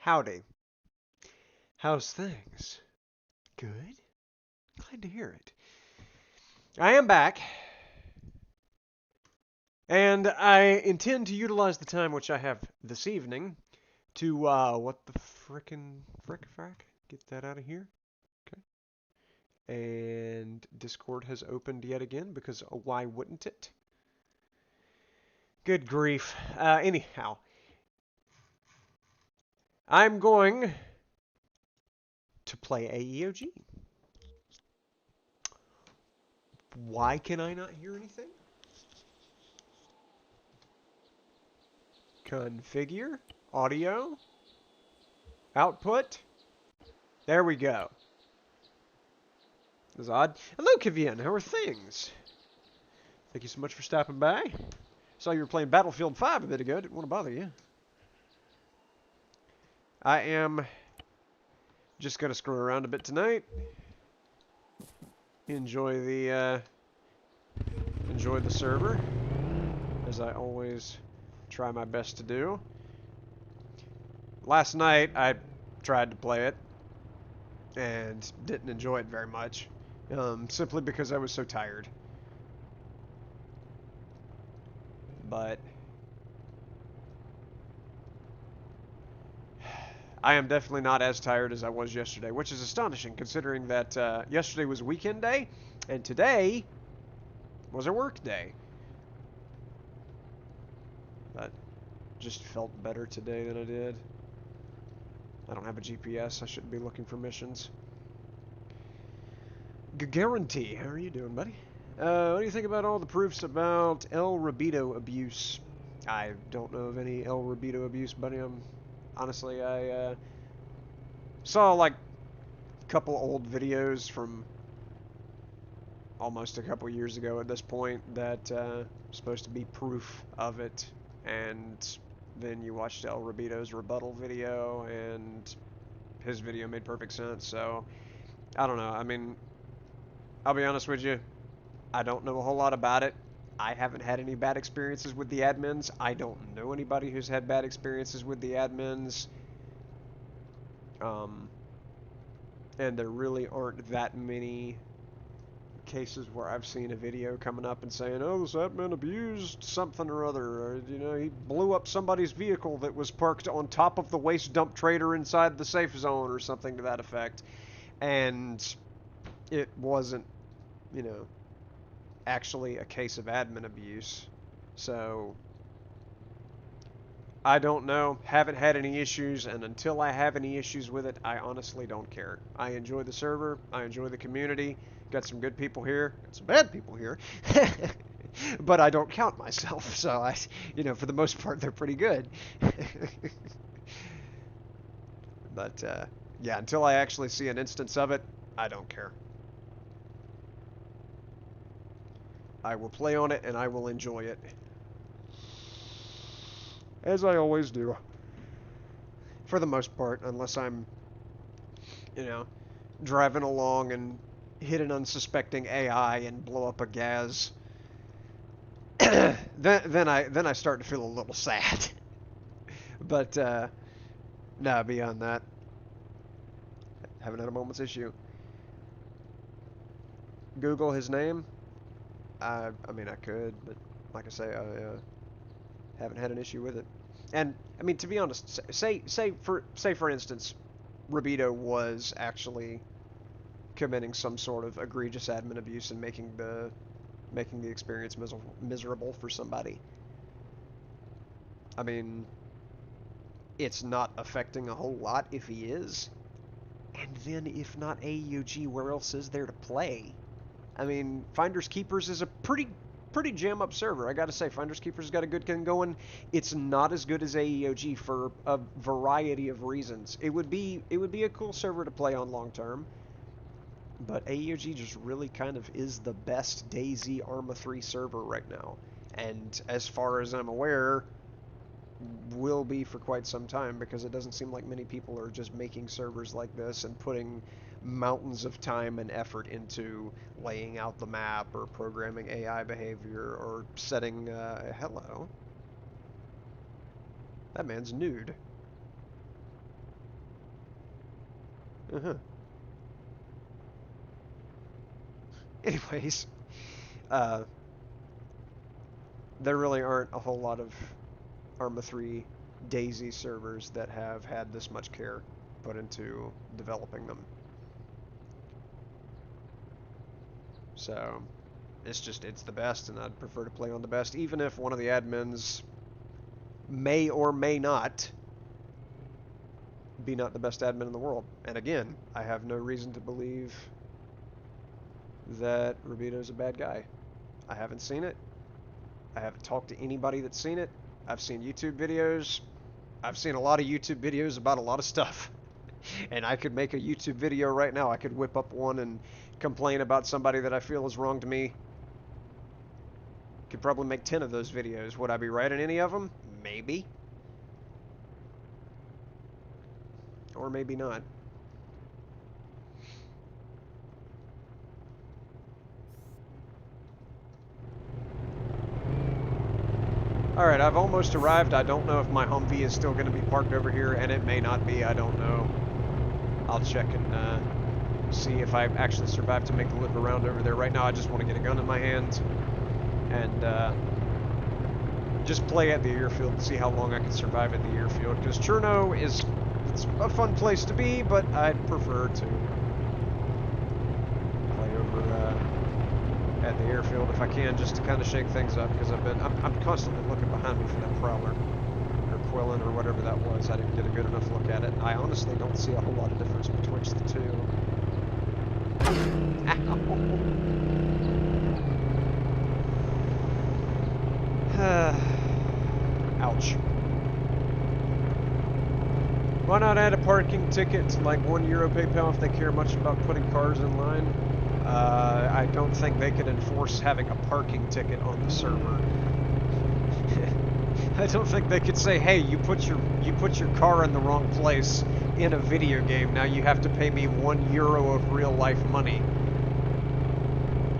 Howdy. How's things? Good. Glad to hear it. I am back, and I intend to utilize the time which I have this evening to, what the frickin' frack? Get that out of here. Okay. And Discord has opened yet again, because why wouldn't it? Good grief. Anyhow, I'm going to play AEOG. Why can I not hear anything? Configure, audio, output. There we go. That's odd. Hello, Kivian. How are things? Thank you so much for stopping by. Saw you were playing Battlefield 5 a bit ago. Didn't want to bother you. I am just going to screw around a bit tonight. Enjoy the server, as I always try my best to do. Last night I tried to play it and didn't enjoy it very much, simply because I was so tired. But I am definitely not as tired as I was yesterday, which is astonishing considering that yesterday was a weekend day and today was a work day. But just felt better today than I did. I don't have a GPS. I shouldn't be looking for missions. Guarantee, how are you doing, buddy? What do you think about all the proofs about El Rabito abuse? I don't know of any El Rabito abuse, buddy. Honestly, I saw like a couple old videos from almost a couple years ago at this point that supposed to be proof of it, and then you watched El Rabito's rebuttal video, and his video made perfect sense. So I don't know. I mean, I'll be honest with you. I don't know a whole lot about it. I haven't had any bad experiences with the admins. I don't know anybody who's had bad experiences with the admins. And there really aren't that many cases where I've seen a video coming up and saying, oh, this admin abused something or other, or, you know, he blew up somebody's vehicle that was parked on top of the waste dump trailer inside the safe zone or something to that effect. And it wasn't, you know, actually a case of admin abuse. So I don't know, haven't had any issues, and until I have any issues with it, I honestly don't care. I enjoy the server, I enjoy the community, got some good people here, got some bad people here, but I don't count myself, so you know, for the most part, they're pretty good. But, yeah, until I actually see an instance of it, I don't care. I will play on it, and I will enjoy it. As I always do. For the most part, unless I'm, you know, driving along and hit an unsuspecting AI and blow up a gas. then I start to feel a little sad. But no, beyond that, haven't had a moment's issue. Google his name. I mean, I could, but like I say, I haven't had an issue with it. And I mean, to be honest, say for instance, Rabito was actually committing some sort of egregious admin abuse and making the experience miserable for somebody. I mean, it's not affecting a whole lot if he is. And then if not AEOG, where else is there to play? I mean, Finders Keepers is a pretty jam up server. I gotta say, Finders Keepers got a good thing going. It's not as good as AEOG for a variety of reasons. It would be a cool server to play on long term, but AEOG just really kind of is the best DayZ ARMA 3 server right now, and as far as I'm aware, will be for quite some time, because it doesn't seem like many people are just making servers like this and putting mountains of time and effort into laying out the map or programming AI behavior or setting, hello. That man's nude. Uh-huh. Anyways, there really aren't a whole lot of ARMA 3 DayZ servers that have had this much care put into developing them. So, it's the best, and I'd prefer to play on the best, even if one of the admins may or may not be not the best admin in the world. And again, I have no reason to believe that Rubito's a bad guy. I haven't seen it. I haven't talked to anybody that's seen it. I've seen YouTube videos. I've seen a lot of YouTube videos about a lot of stuff. And I could make a YouTube video right now. I could whip up one and complain about somebody that I feel has wronged me. Could probably make 10 of those videos. Would I be right in any of them? Maybe. Or maybe not. Alright, I've almost arrived. I don't know if my Humvee is still going to be parked over here, and it may not be. I don't know. I'll check and see if I actually survive to make the loop around over there. Right now, I just want to get a gun in my hand and just play at the airfield and see how long I can survive at the airfield. Because Cherno is it's a fun place to be, but I'd prefer to play over at the airfield if I can, just to kind of shake things up. Because I'm constantly looking behind me for that prowler or Quillen or whatever that was. I didn't get a good enough look at it. I honestly don't see a whole lot of difference betwixt the two. Ouch. Why not add a parking ticket to like €1 PayPal if they care much about putting cars in line? I don't think they could enforce having a parking ticket on the server. I don't think they could say, hey, you put your car in the wrong place in a video game. Now you have to pay me €1 of real life money.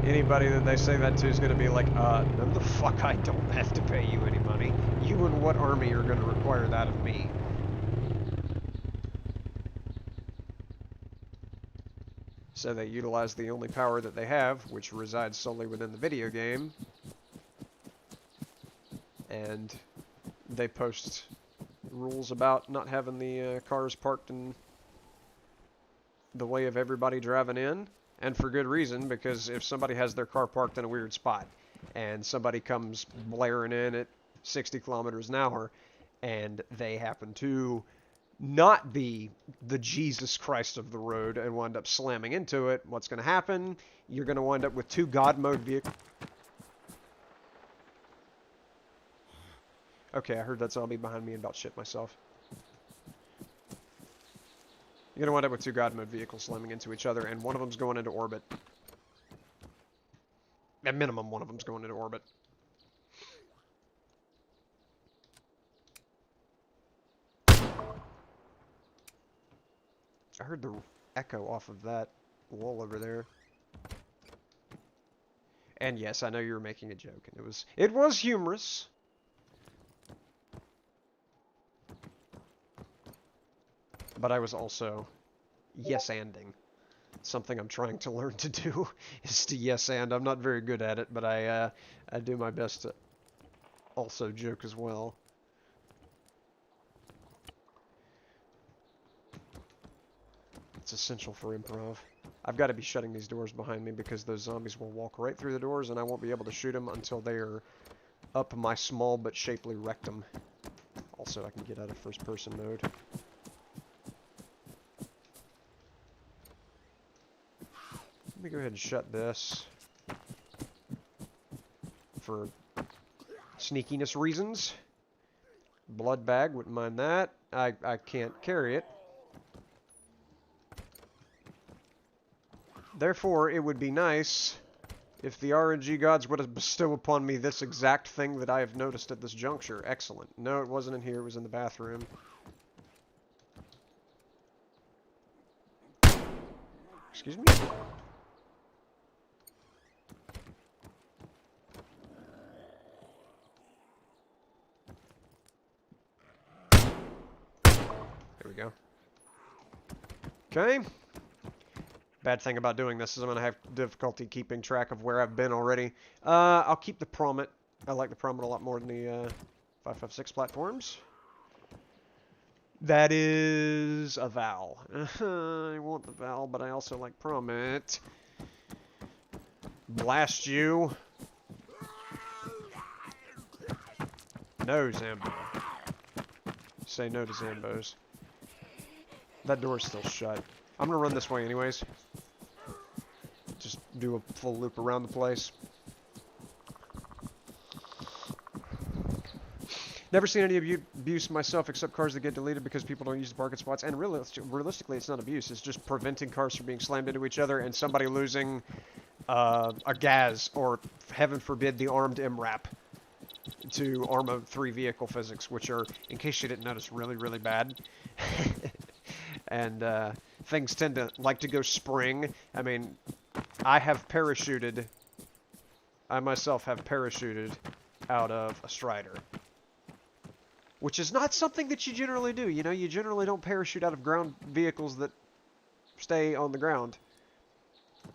Anybody that they say that to is going to be like, no the fuck, I don't have to pay you any money. You and what army are going to require that of me? So they utilize the only power that they have, which resides solely within the video game, and they post rules about not having the cars parked in the way of everybody driving in, and for good reason, because if somebody has their car parked in a weird spot, and somebody comes blaring in at 60 kilometers an hour, and they happen to not be the Jesus Christ of the road and wind up slamming into it, what's going to happen? You're going to wind up with two God mode vehicles. Okay, I heard that zombie behind me and about shit myself. You're going to wind up with two God mode vehicles slamming into each other, and one of them's going into orbit. At minimum, one of them's going into orbit. I heard the echo off of that wall over there. And yes, I know you were making a joke, and it was humorous. But I was also yes-anding. Something I'm trying to learn to do is to yes-and. I'm not very good at it, but I do my best to also joke as well. It's essential for improv. I've got to be shutting these doors behind me because those zombies will walk right through the doors and I won't be able to shoot them until they are up my small but shapely rectum. Also, I can get out of first-person mode. Let me go ahead and shut this for sneakiness reasons. Blood bag, wouldn't mind that. I can't carry it. Therefore, it would be nice if the RNG gods would have bestowed upon me this exact thing that I have noticed at this juncture. Excellent. No, it wasn't in here. It was in the bathroom. Excuse me? There we go. Okay. Bad thing about doing this is I'm going to have difficulty keeping track of where I've been already. I'll keep the Promet. I like the Promet a lot more than the 556 platforms. That is a Val. I want the Val, but I also like Promet. Blast you. No, Zambo. Say no to Zambos. That door's still shut. I'm gonna run this way anyways. Just do a full loop around the place. Never seen any abuse myself except cars that get deleted because people don't use the parking spots. And realistically, it's not abuse. It's just preventing cars from being slammed into each other and somebody losing a gas or, heaven forbid, the armed MRAP to ARMA 3 vehicle physics, which are, in case you didn't notice, really, really bad. And things tend to like to go spring. I mean, I myself have parachuted out of a Strider, which is not something that you generally do. You know, you generally don't parachute out of ground vehicles that stay on the ground.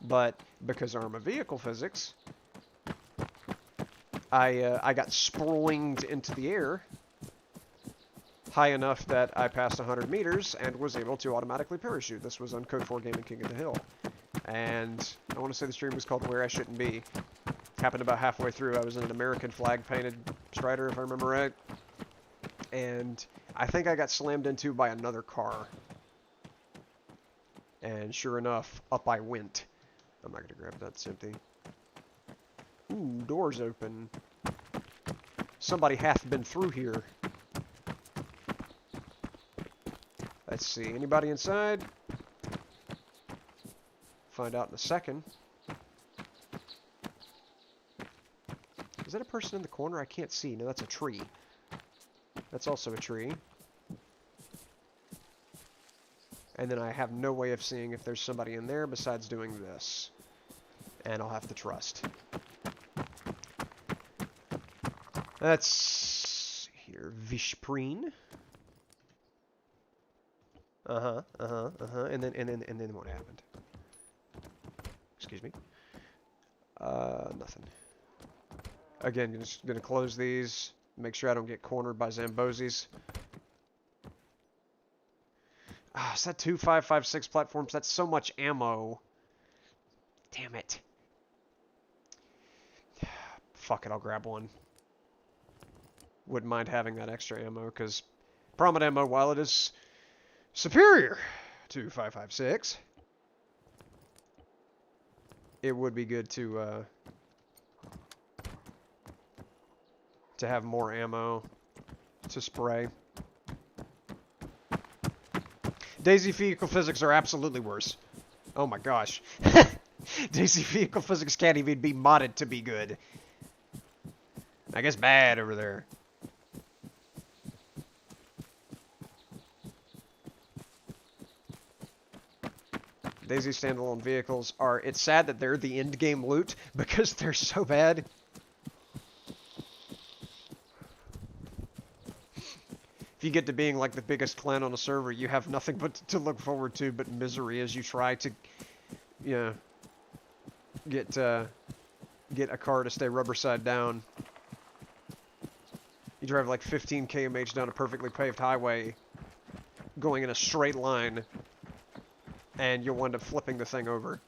But because ARMA vehicle physics, I got sproinged into the air high enough that I passed 100 meters and was able to automatically parachute. This was on Code 4 Gaming King of the Hill. And I want to say the stream was called Where I Shouldn't Be. Happened about halfway through. I was in an American flag painted Strider, if I remember right. And I think I got slammed into by another car. And sure enough, up I went. I'm not going to grab that, it's empty. Ooh, doors open. Somebody hath been through here. Let's see, anybody inside? Find out in a second. Is that a person in the corner? I can't see. No, that's a tree. That's also a tree. And then I have no way of seeing if there's somebody in there besides doing this. And I'll have to trust. Let's see here. Vishpreen. And then what happened? Excuse me. Nothing. Again, just gonna close these. Make sure I don't get cornered by Zambozis. Ah, is that 2 5.56 platforms? That's so much ammo. Damn it. Fuck it, I'll grab one. Wouldn't mind having that extra ammo, because Promet ammo, while it is superior to 5.56, it would be good to have more ammo to spray. Daisy vehicle physics are absolutely worse. Oh my gosh. Daisy vehicle physics can't even be modded to be good. I guess bad over there. Daisy standalone vehicles are... It's sad that they're the end game loot because they're so bad. If you get to being like the biggest clan on a server, you have nothing but to look forward to but misery as you try to, you know, get a car to stay rubber side down. You drive like 15 km/h down a perfectly paved highway, going in a straight line, and you'll wind up flipping the thing over.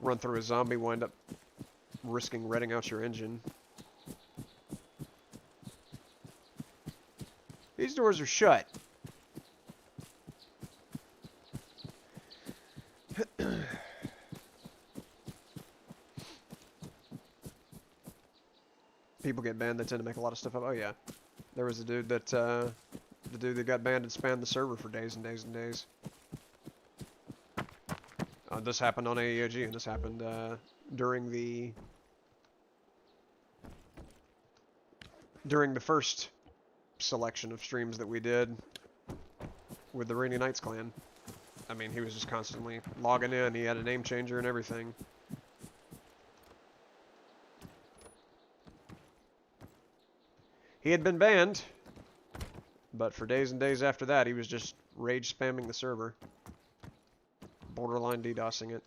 Run through a zombie, wind up risking redding out your engine. These doors are shut. People get banned, they tend to make a lot of stuff up. Oh yeah. There was a dude that, the dude that got banned and spammed the server for days and days and days. This happened on AEOG, and this happened, during the first selection of streams that we did with the Rainy Nights clan. I mean, he was just constantly logging in. He had a name changer and everything. He had been banned, But for days and days after that, he was just rage spamming the server. Borderline DDoSing it.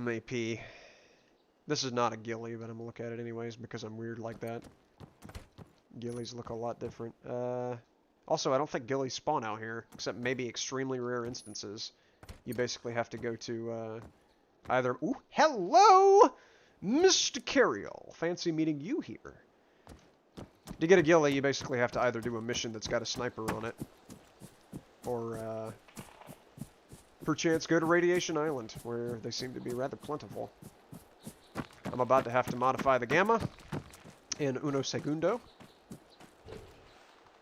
AP. This is not a ghillie, but I'm gonna look at it anyways because I'm weird like that. Ghillies look a lot different. Also, I don't think ghillies spawn out here, except maybe extremely rare instances. You basically have to go to either... Ooh, hello, Mr. Carriel. Fancy meeting you here. To get a ghillie, you basically have to either do a mission that's got a sniper on it, or perchance go to Radiation Island, where they seem to be rather plentiful. I'm about to have to modify the gamma in uno segundo.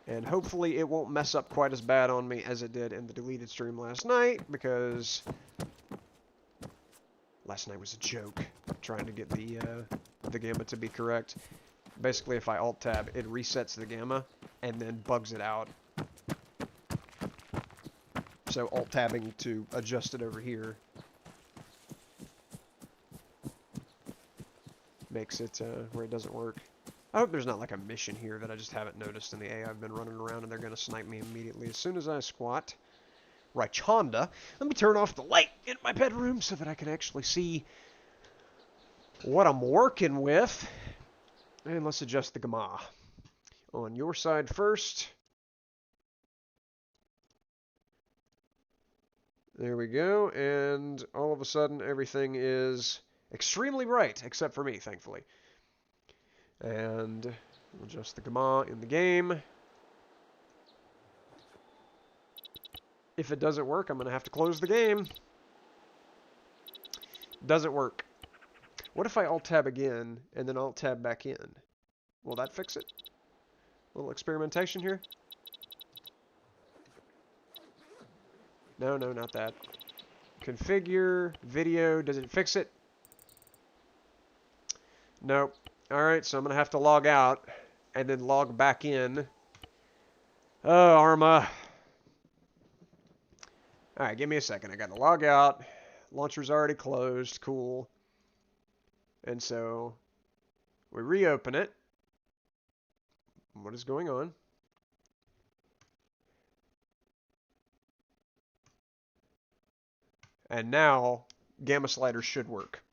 And hopefully it won't mess up quite as bad on me as it did in the deleted stream last night, because last night was a joke, trying to get the gamma to be correct. Basically, if I Alt-Tab, it resets the gamma, and then bugs it out. So Alt-Tabbing to adjust it over here makes it where it doesn't work. I hope there's not like a mission here that I just haven't noticed in the AI. I've been running around and they're going to snipe me immediately as soon as I squat. Rychonda. Let me turn off the light in my bedroom so that I can actually see what I'm working with. And let's adjust the gamma. On your side first. There we go. And all of a sudden everything is extremely bright, except for me, thankfully. And we'll adjust the gamma in the game. If it doesn't work, I'm going to have to close the game. Doesn't work. What if I Alt-Tab again, and then Alt-Tab back in? Will that fix it? A little experimentation here. No, not that. Configure, video, does it fix it? Nope. Alright, so I'm going to have to log out, and then log back in. Oh, ARMA. Alright, give me a second. I got to log out. Launcher's already closed. Cool. And so, we reopen it. What is going on? And now, gamma sliders should work.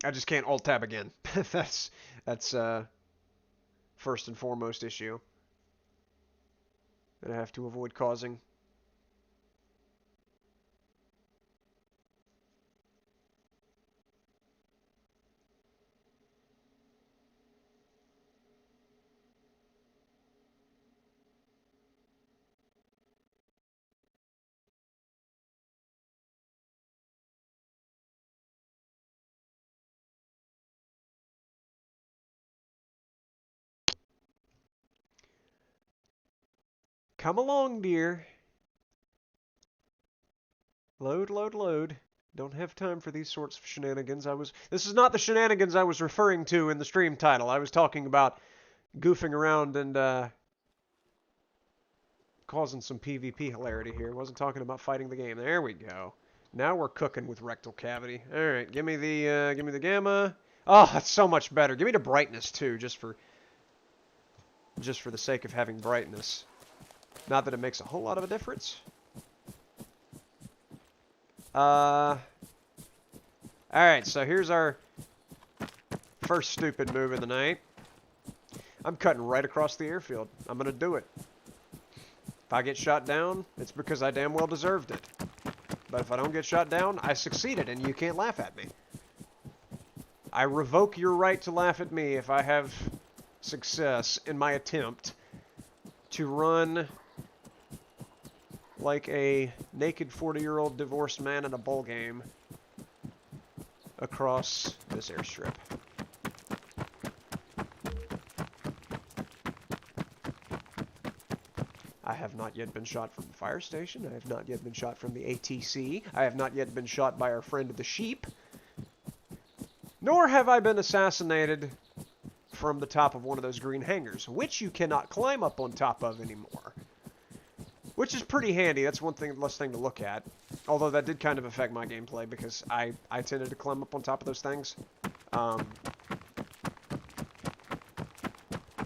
I just can't Alt-Tab again. that's first and foremost issue that I have to avoid causing. Come along, dear. Load, load, load. Don't have time for these sorts of shenanigans. This is not the shenanigans I was referring to in the stream title. I was talking about goofing around and causing some PvP hilarity here. I wasn't talking about fighting the game. There we go. Now we're cooking with rectal cavity. All right, give me the gamma. Oh, that's so much better. Give me the brightness too, just for the sake of having brightness. Not that it makes a whole lot of a difference. Alright, so here's our first stupid move of the night. I'm cutting right across the airfield. I'm going to do it. If I get shot down, it's because I damn well deserved it. But if I don't get shot down, I succeeded and you can't laugh at me. I revoke your right to laugh at me if I have success in my attempt to run like a naked 40-year-old divorced man in a bowl game across this airstrip. I have not yet been shot from the fire station. I have not yet been shot from the ATC. I have not yet been shot by our friend the sheep. Nor have I been assassinated from the top of one of those green hangars, which you cannot climb up on top of anymore. Which is pretty handy. That's one thing, less thing to look at. Although that did kind of affect my gameplay because I tended to climb up on top of those things. But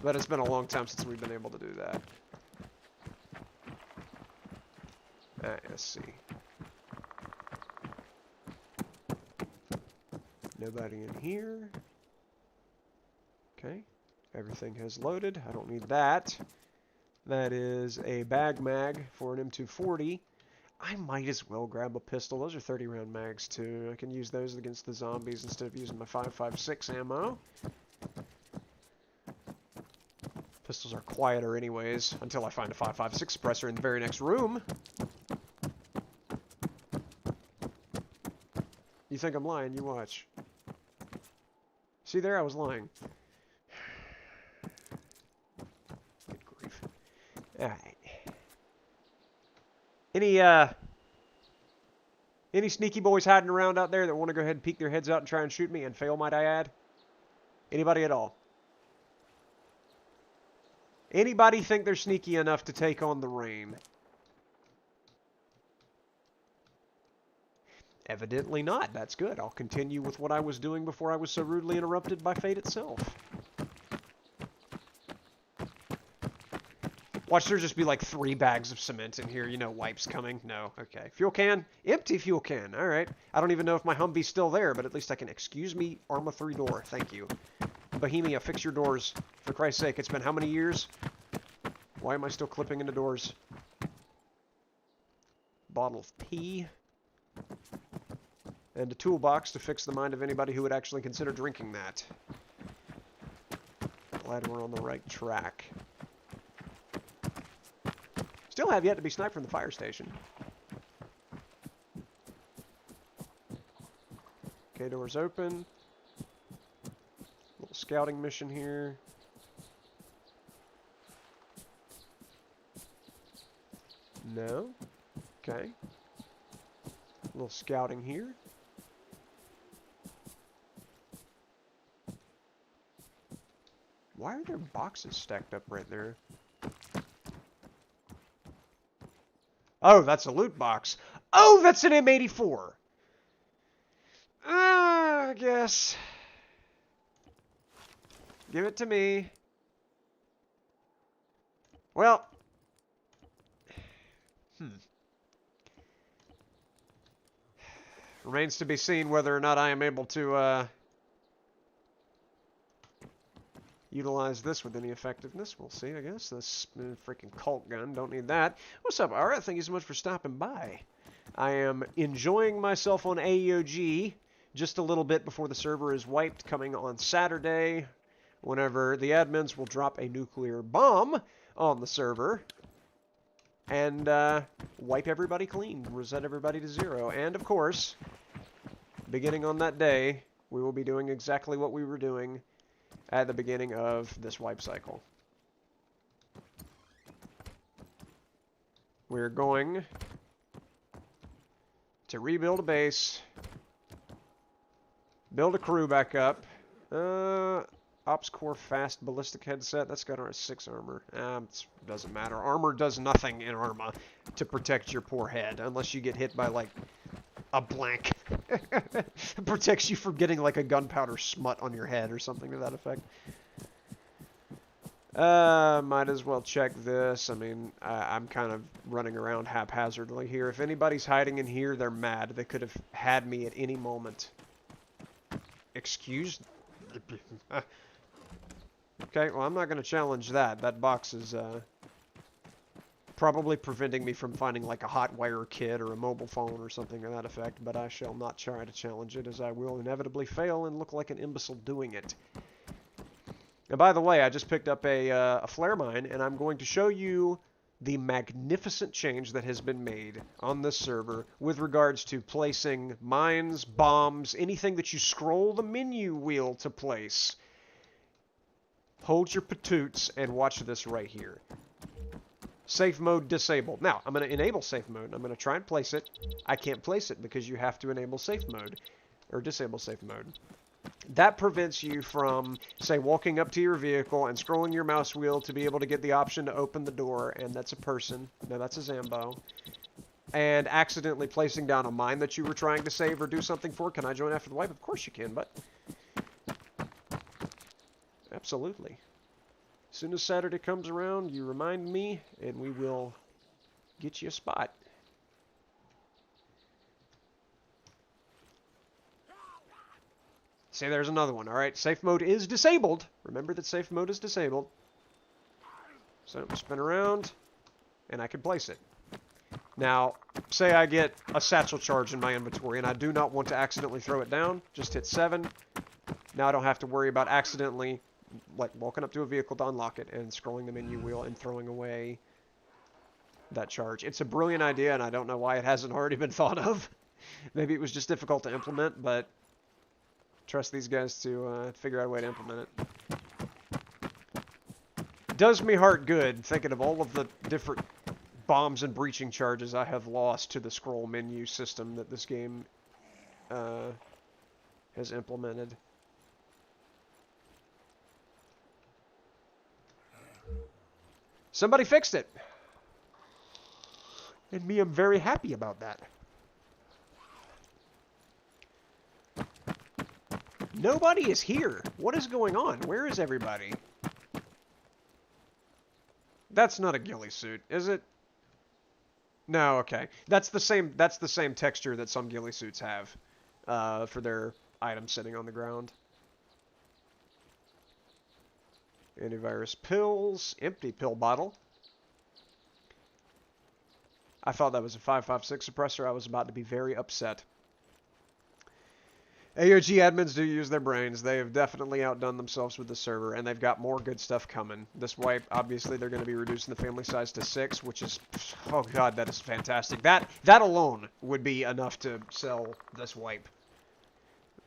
it's been a long time since we've been able to do that. Let's see. Nobody in here. Okay. Everything has loaded. I don't need that. That is a bag mag for an M240. I might as well grab a pistol. Those are 30-round mags, too. I can use those against the zombies instead of using my 5.56 ammo. Pistols are quieter anyways, until I find a 5.56 suppressor in the very next room. You think I'm lying? You watch. See there? I was lying. Good grief. Alright. Any sneaky boys hiding around out there that want to go ahead and peek their heads out and try and shoot me and fail, might I add? Anybody at all? Anybody think they're sneaky enough to take on the rain? Evidently not. That's good. I'll continue with what I was doing before I was so rudely interrupted by fate itself. Watch there just be like 3 bags of cement in here. You know, wipes coming. No. Okay. Fuel can. Empty fuel can. All right. I don't even know if my Humvee's still there, but at least I can excuse me, ARMA 3-door. Thank you. Bohemia, fix your doors. For Christ's sake, it's been how many years? Why am I still clipping into doors? Bottle of pee. And a toolbox to fix the mind of anybody who would actually consider drinking that. Glad we're on the right track. Still have yet to be sniped from the fire station. Okay, doors open. Little scouting mission here. No. Okay. A little scouting here. Why are there boxes stacked up right there? Oh, that's a loot box. Oh, that's an M84. I guess. Give it to me. Well. Remains to be seen whether or not I am able to utilize this with any effectiveness. We'll see, I guess. This freaking Colt gun. Don't need that. What's up, Ara? Thank you so much for stopping by. I am enjoying myself on AEOG just a little bit before the server is wiped, coming on Saturday, whenever the admins will drop a nuclear bomb on the server and wipe everybody clean, reset everybody to 0. And, of course, beginning on that day, we will be doing exactly what we were doing at the beginning of this wipe cycle. We're going to rebuild a base, build a crew back up. Ops Core Fast Ballistic Headset. That's got our 6 armor. It doesn't matter. Armor does nothing in ARMA to protect your poor head, unless you get hit by, like, a blank. It protects you from getting, like, a gunpowder smut on your head or something to that effect. Might as well check this. I mean, I'm kind of running around haphazardly here. If anybody's hiding in here, they're mad. They could have had me at any moment. Excuse? Okay, well, I'm not going to challenge that. That box is, probably preventing me from finding, like, a hot wire kit or a mobile phone or something to that effect, but I shall not try to challenge it, as I will inevitably fail and look like an imbecile doing it. And by the way, I just picked up a flare mine, and I'm going to show you the magnificent change that has been made on this server with regards to placing mines, bombs, anything that you scroll the menu wheel to place. Hold your patoots and watch this right here. Safe mode disabled. Now, I'm going to enable safe mode. I'm going to try and place it. I can't place it because you have to enable safe mode, or disable safe mode. That prevents you from, say, walking up to your vehicle and scrolling your mouse wheel to be able to get the option to open the door, and that's a person. No, that's a Zambo. And accidentally placing down a mine that you were trying to save or do something for. Can I join after the wipe? Of course you can, but... Absolutely. As soon as Saturday comes around, you remind me, and we will get you a spot. See, there's another one. All right, safe mode is disabled. Remember that safe mode is disabled. So spin around, and I can place it. Now, say I get a satchel charge in my inventory, and I do not want to accidentally throw it down. Just hit 7. Now I don't have to worry about accidentally, like, walking up to a vehicle to unlock it and scrolling the menu wheel and throwing away that charge. It's a brilliant idea, and I don't know why it hasn't already been thought of. Maybe it was just difficult to implement, but trust these guys to figure out a way to implement it. Does me heart good thinking of all of the different bombs and breaching charges I have lost to the scroll menu system that this game has implemented. Somebody fixed it. And me, I'm very happy about that. Nobody is here. What is going on? Where is everybody? That's not a ghillie suit, is it? No, okay. That's the same texture that some ghillie suits have for their items sitting on the ground. Antivirus pills, empty pill bottle. I thought that was a 5.56 suppressor. I was about to be very upset. AOG admins do use their brains. They have definitely outdone themselves with the server, and they've got more good stuff coming. This wipe, obviously, they're going to be reducing the family size to 6, which is, oh god, that is fantastic. That alone would be enough to sell this wipe.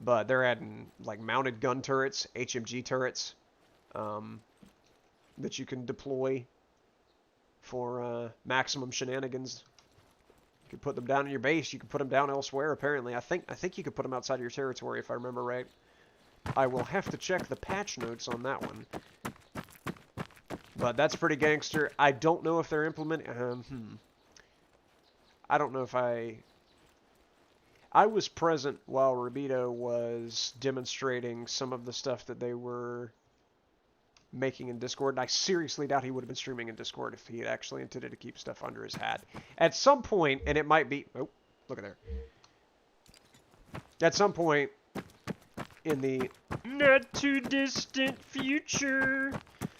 But they're adding, like, mounted gun turrets, HMG turrets, that you can deploy for maximum shenanigans. You can put them down in your base. You can put them down elsewhere, apparently. I think you could put them outside of your territory, if I remember right. I will have to check the patch notes on that one. But that's pretty gangster. I don't know if they're implementing... I don't know if I was present while Rabito was demonstrating some of the stuff that they were making in Discord, and I seriously doubt he would have been streaming in Discord if he had actually intended to keep stuff under his hat. At some point, and it might be... Oh, look at there. At some point in the not too distant future,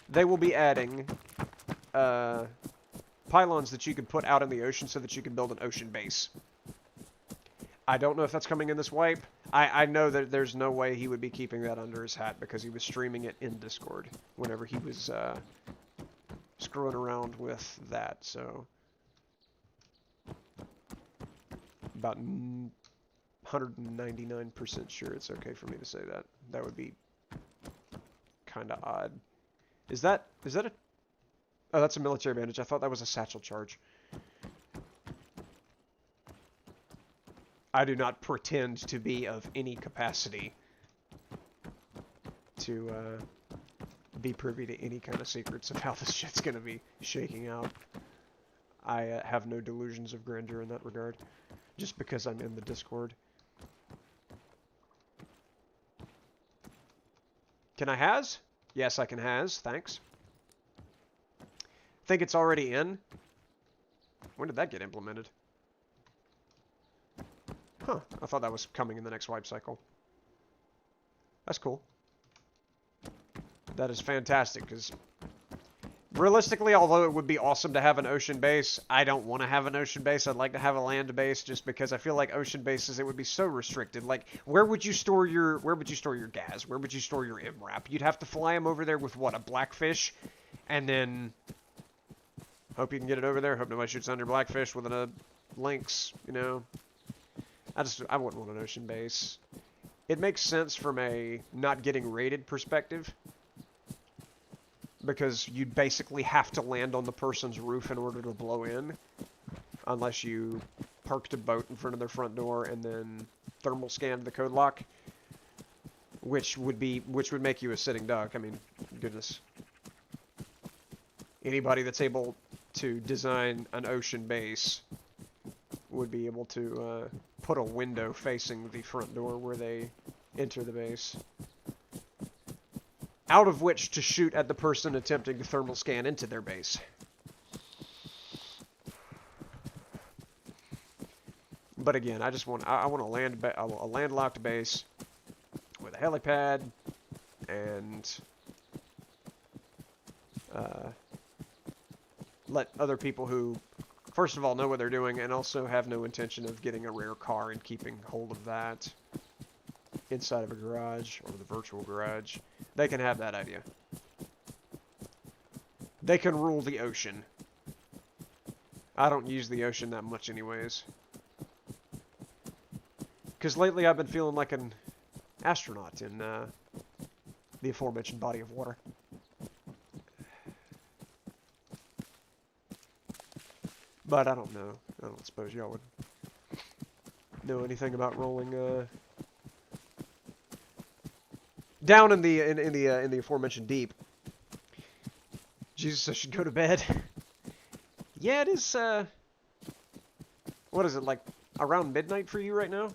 they will be adding pylons that you can put out in the ocean so that you can build an ocean base. I don't know if that's coming in this wipe. I know that there's no way he would be keeping that under his hat because he was streaming it in Discord whenever he was screwing around with that. So about 199% sure it's okay for me to say that. That would be kind of odd. Is that a... Oh, that's a military bandage. I thought that was a satchel charge. I do not pretend to be of any capacity to be privy to any kind of secrets of how this shit's going to be shaking out. I have no delusions of grandeur in that regard, just because I'm in the Discord. Can I has? Yes, I can has. Thanks. Think it's already in? When did that get implemented? Huh, I thought that was coming in the next wipe cycle. That's cool. That is fantastic, because realistically, although it would be awesome to have an ocean base, I don't want to have an ocean base. I'd like to have a land base, just because I feel like ocean bases, it would be so restricted. Like, where would you store your gas? Where would you store your MRAP? You'd have to fly them over there with, what, a blackfish? And then hope you can get it over there. Hope nobody shoots under blackfish with a lynx, you know. I wouldn't want an ocean base. It makes sense from a not getting raided perspective, because you'd basically have to land on the person's roof in order to blow in, unless you parked a boat in front of their front door and then thermal scanned the code lock. which would make you a sitting duck. I mean, goodness. Anybody that's able to design an ocean base would be able to put a window facing the front door where they enter the base, out of which to shoot at the person attempting to thermal scan into their base. But again, I want a landlocked base with a helipad and let other people who, first of all, know what they're doing and also have no intention of getting a rare car and keeping hold of that inside of a garage or the virtual garage. They can have that idea. They can rule the ocean. I don't use the ocean that much anyways. Because lately I've been feeling like an astronaut in the aforementioned body of water. But I don't know. I don't suppose y'all would know anything about rolling down in the aforementioned deep. Jesus, I should go to bed. Yeah, it is. What is it, like around midnight for you right now?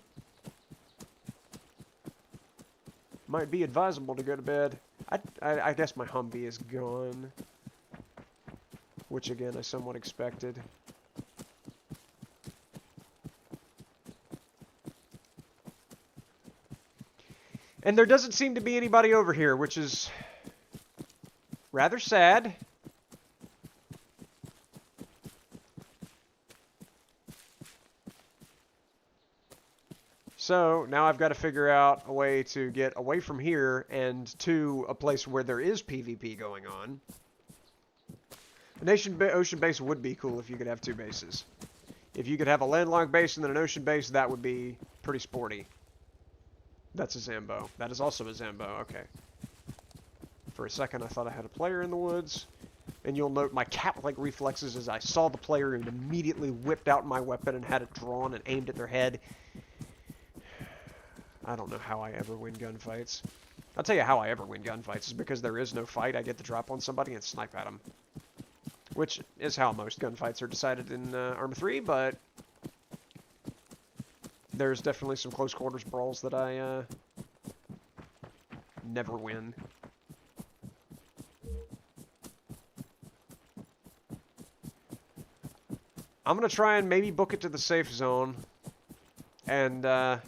Might be advisable to go to bed. I guess my Humvee is gone, which again I somewhat expected. And there doesn't seem to be anybody over here, which is rather sad. So now I've got to figure out a way to get away from here and to a place where there is PvP going on. An ocean base would be cool if you could have two bases. If you could have a landlocked base and then an ocean base, that would be pretty sporty. That's a Zambo. That is also a Zambo. Okay. For a second, I thought I had a player in the woods. And you'll note my cat-like reflexes as I saw the player and immediately whipped out my weapon and had it drawn and aimed at their head. I don't know how I ever win gunfights. I'll tell you how I ever win gunfights is because there is no fight. I get the drop on somebody and snipe at them. Which is how most gunfights are decided in ARMA 3, but there's definitely some close quarters brawls that I never win. I'm going to try and maybe book it to the safe zone and I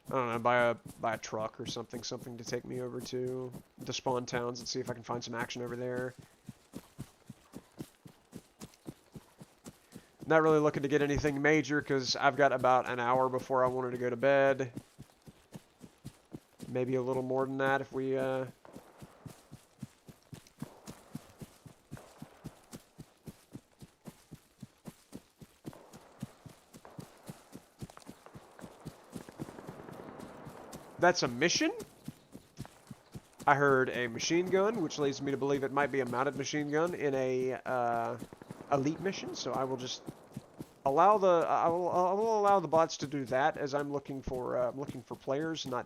don't know, buy a truck or something to take me over to the spawn towns and see if I can find some action over there. Not really looking to get anything major because I've got about an hour before I wanted to go to bed. Maybe a little more than that if we 'That's a mission? I heard a machine gun, which leads me to believe it might be a mounted machine gun in a elite mission. So I will just allow I will allow the bots to do that, as I'm looking for players, not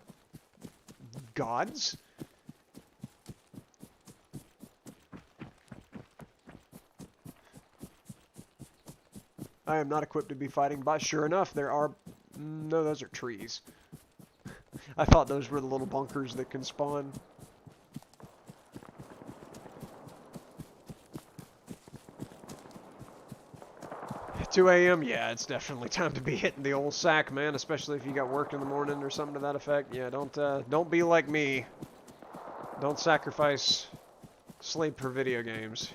gods. I am not equipped to be fighting bots. Sure enough, there are... No, those are trees. I thought those were the little bunkers that can spawn. At 2 a.m.? Yeah, it's definitely time to be hitting the old sack, man. Especially if you got work in the morning or something to that effect. Yeah, don't be like me. Don't sacrifice sleep for video games.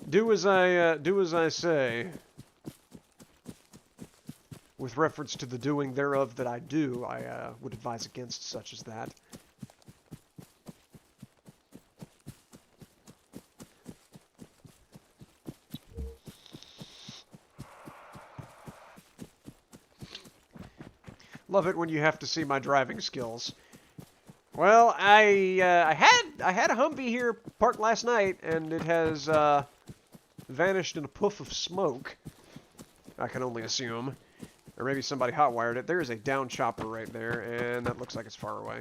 Do as I say. With reference to the doing thereof that I do, I would advise against such as that. Love it when you have to see my driving skills. Well, I had a Humvee here parked last night, and it has vanished in a puff of smoke. I can only assume. Or maybe somebody hotwired it. There is a down chopper right there, and that looks like it's far away.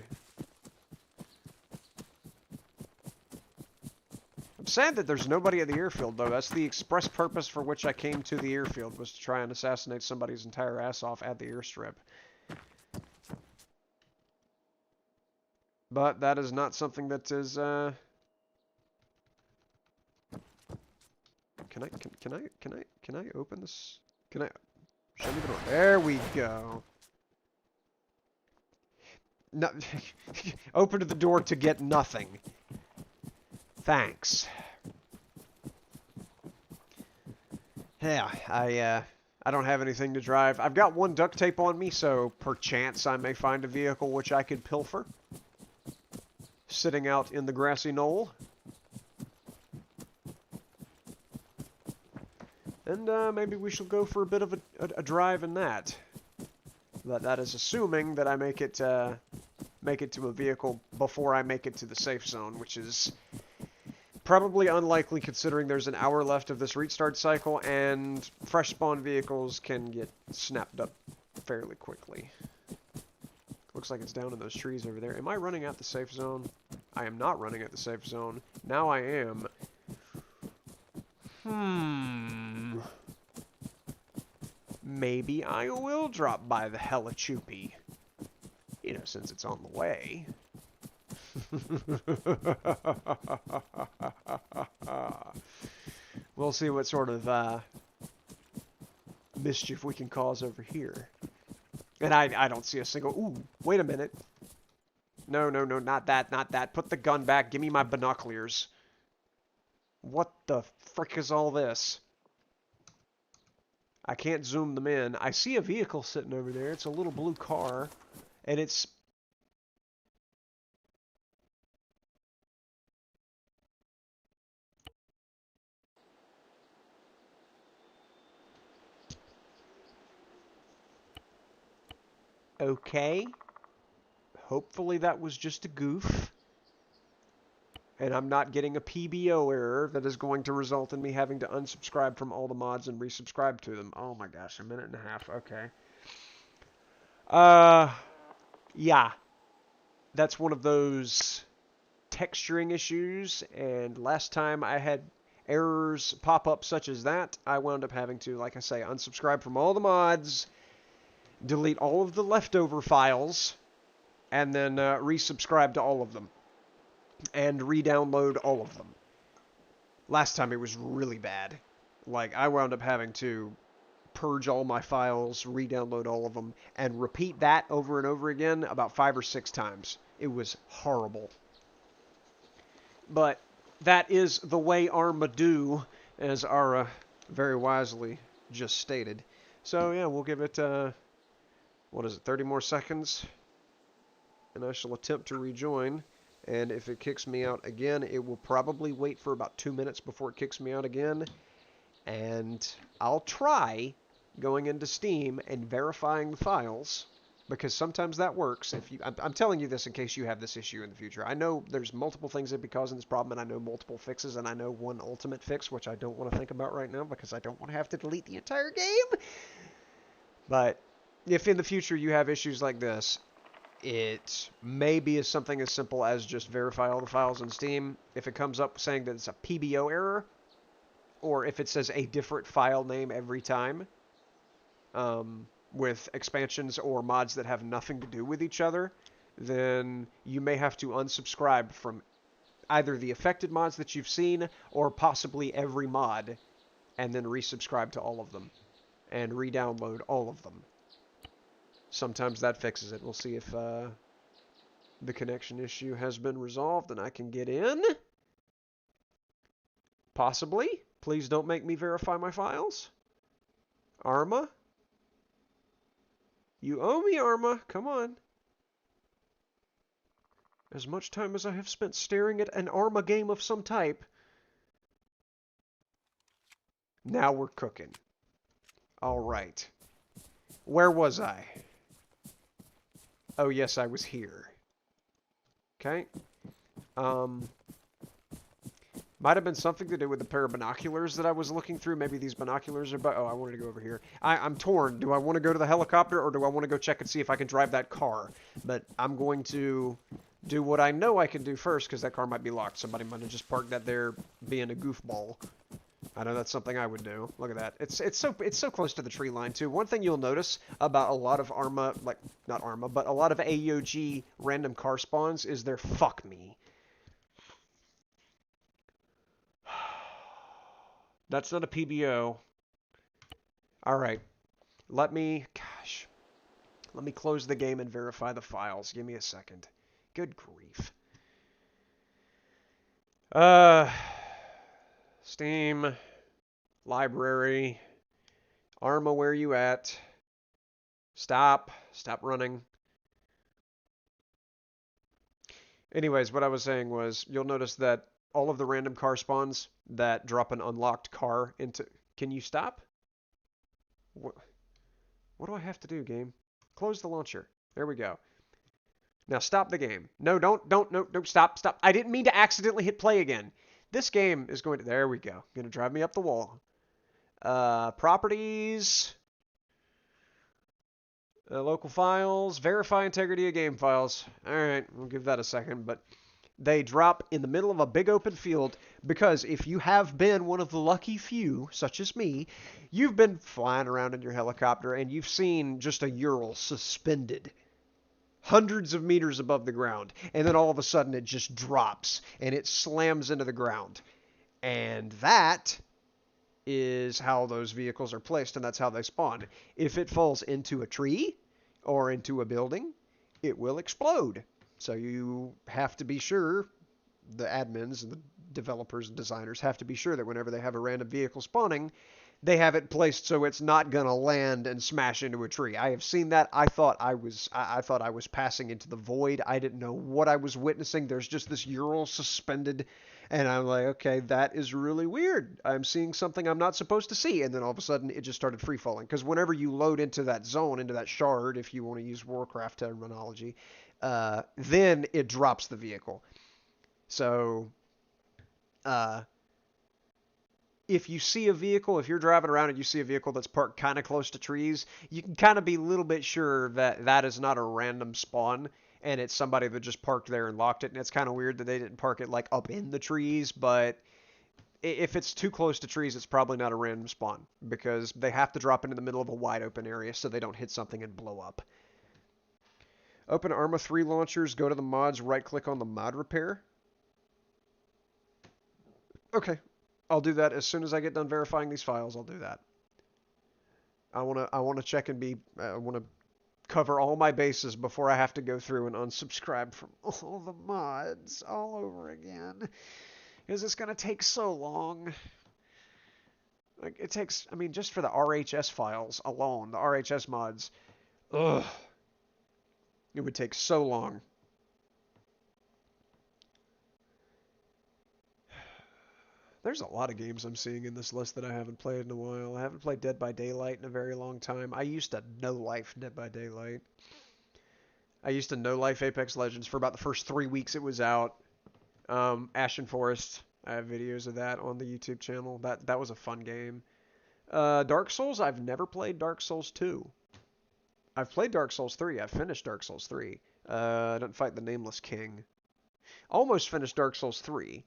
I'm sad that there's nobody at the airfield, though. That's the express purpose for which I came to the airfield, was to try and assassinate somebody's entire ass off at the airstrip. But that is not something that is, Can I open this? Can I... Show me the door. There we go. No, open the door to get nothing. Thanks. Yeah, I don't have anything to drive. I've got one duct tape on me, so perchance I may find a vehicle which I could pilfer. Sitting out in the grassy knoll. And maybe we shall go for a bit of a drive in that. But that is assuming that I make it to a vehicle before I make it to the safe zone, which is probably unlikely considering there's an hour left of this restart cycle, and fresh spawn vehicles can get snapped up fairly quickly. Looks like it's down in those trees over there. Am I running at the safe zone? I am not running at the safe zone. Now I am. Maybe I will drop by the Helichoopy. You know, since it's on the way. We'll see what sort of mischief we can cause over here. And I don't see a single... Ooh, wait a minute. No, not that. Put the gun back. Give me my binoculars. What the frick is all this? I can't zoom them in. I see a vehicle sitting over there. It's a little blue car. And it's... Okay. Hopefully that was just a goof. And I'm not getting a PBO error that is going to result in me having to unsubscribe from all the mods and resubscribe to them. Oh my gosh, a minute and a half. Okay. Yeah. That's one of those texturing issues, and last time I had errors pop up such as that, I wound up having to, like I say, unsubscribe from all the mods, delete all of the leftover files, and then resubscribe to all of them. And re-download all of them. Last time it was really bad. Like, I wound up having to purge all my files, re-download all of them, and repeat that over and over again about 5 or 6 times. It was horrible. But that is the way ARMA do, as Ara very wisely just stated. So yeah, we'll give it, what is it, 30 more seconds? And I shall attempt to rejoin. And if it kicks me out again, it will probably wait for about 2 minutes before it kicks me out again. And I'll try going into Steam and verifying the files, because sometimes that works. If you, I'm telling you this in case you have this issue in the future. I know there's multiple things that be causing this problem, and I know multiple fixes, and I know one ultimate fix, which I don't want to think about right now because I don't want to have to delete the entire game. But if in the future you have issues like this, it may be something as simple as just verify all the files in Steam. If it comes up saying that it's a PBO error, or if it says a different file name every time, with expansions or mods that have nothing to do with each other, then you may have to unsubscribe from either the affected mods that you've seen, or possibly every mod, and then resubscribe to all of them, and re-download all of them. Sometimes that fixes it. We'll see if the connection issue has been resolved and I can get in. Possibly. Please don't make me verify my files. ARMA. You owe me, ARMA. Come on. As much time as I have spent staring at an ARMA game of some type. Now we're cooking. Alright. Where was I? Oh, yes, I was here. Okay. Might have been something to do with the pair of binoculars that I was looking through. Maybe these binoculars are... Oh, I wanted to go over here. I'm torn. Do I want to go to the helicopter, or do I want to go check and see if I can drive that car? But I'm going to do what I know I can do first, because that car might be locked. Somebody might have just parked that there being a goofball. I know that's something I would do. Look at that. It's so close to the tree line, too. One thing you'll notice about a lot of ARMA, like, not ARMA, but a lot of AEOG random car spawns is they're fuck me. That's not a PBO. Alright. Let me close the game and verify the files. Give me a second. Good grief. Steam. Library. ARMA, where you at? Stop. Stop running. Anyways, what I was saying was, you'll notice that all of the random car spawns that drop an unlocked car into... Can you stop? What do I have to do, game? Close the launcher. There we go. Now stop the game. No, don't, stop. I didn't mean to accidentally hit play again. This game is going to... There we go. Going to drive me up the wall. Properties... local files, verify integrity of game files. Alright, we'll give that a second, but they drop in the middle of a big open field because if you have been one of the lucky few, such as me, you've been flying around in your helicopter and you've seen just a Ural suspended hundreds of meters above the ground, and then all of a sudden it just drops and it slams into the ground. And that is how those vehicles are placed, and that's how they spawn. If it falls into a tree or into a building, it will explode. So you have to be sure, the admins and the developers and designers have to be sure that whenever they have a random vehicle spawning, they have it placed so it's not going to land and smash into a tree. I have seen that. I thought I was passing into the void. I didn't know what I was witnessing. There's just this Ural suspended, and I'm like, okay, that is really weird. I'm seeing something I'm not supposed to see. And then all of a sudden, it just started free falling. Because whenever you load into that zone, into that shard, if you want to use Warcraft terminology, then it drops the vehicle. So, if you see a vehicle, if you're driving around and you see a vehicle that's parked kind of close to trees, you can kind of be a little bit sure that that is not a random spawn, and it's somebody that just parked there and locked it. And it's kind of weird that they didn't park it like up in the trees, but if it's too close to trees, it's probably not a random spawn because they have to drop into the middle of a wide open area so they don't hit something and blow up. Open ARMA 3 launchers, go to the mods, right click on the mod repair. Okay. I'll do that as soon as I get done verifying these files. I'll do that. I want to check and I want to cover all my bases before I have to go through and unsubscribe from all the mods all over again. Because it's going to take so long. Like, it takes, I mean, just for the RHS files alone, the RHS mods, ugh, it would take so long. There's a lot of games I'm seeing in this list that I haven't played in a while. I haven't played Dead by Daylight in a very long time. I used to no-life Dead by Daylight. I used to no-life Apex Legends for about the first 3 weeks it was out. Ashen Forest, I have videos of that on the YouTube channel. That was a fun game. Dark Souls, I've never played Dark Souls 2. I've played Dark Souls 3. I've finished Dark Souls 3. I didn't fight the Nameless King. Almost finished Dark Souls 3.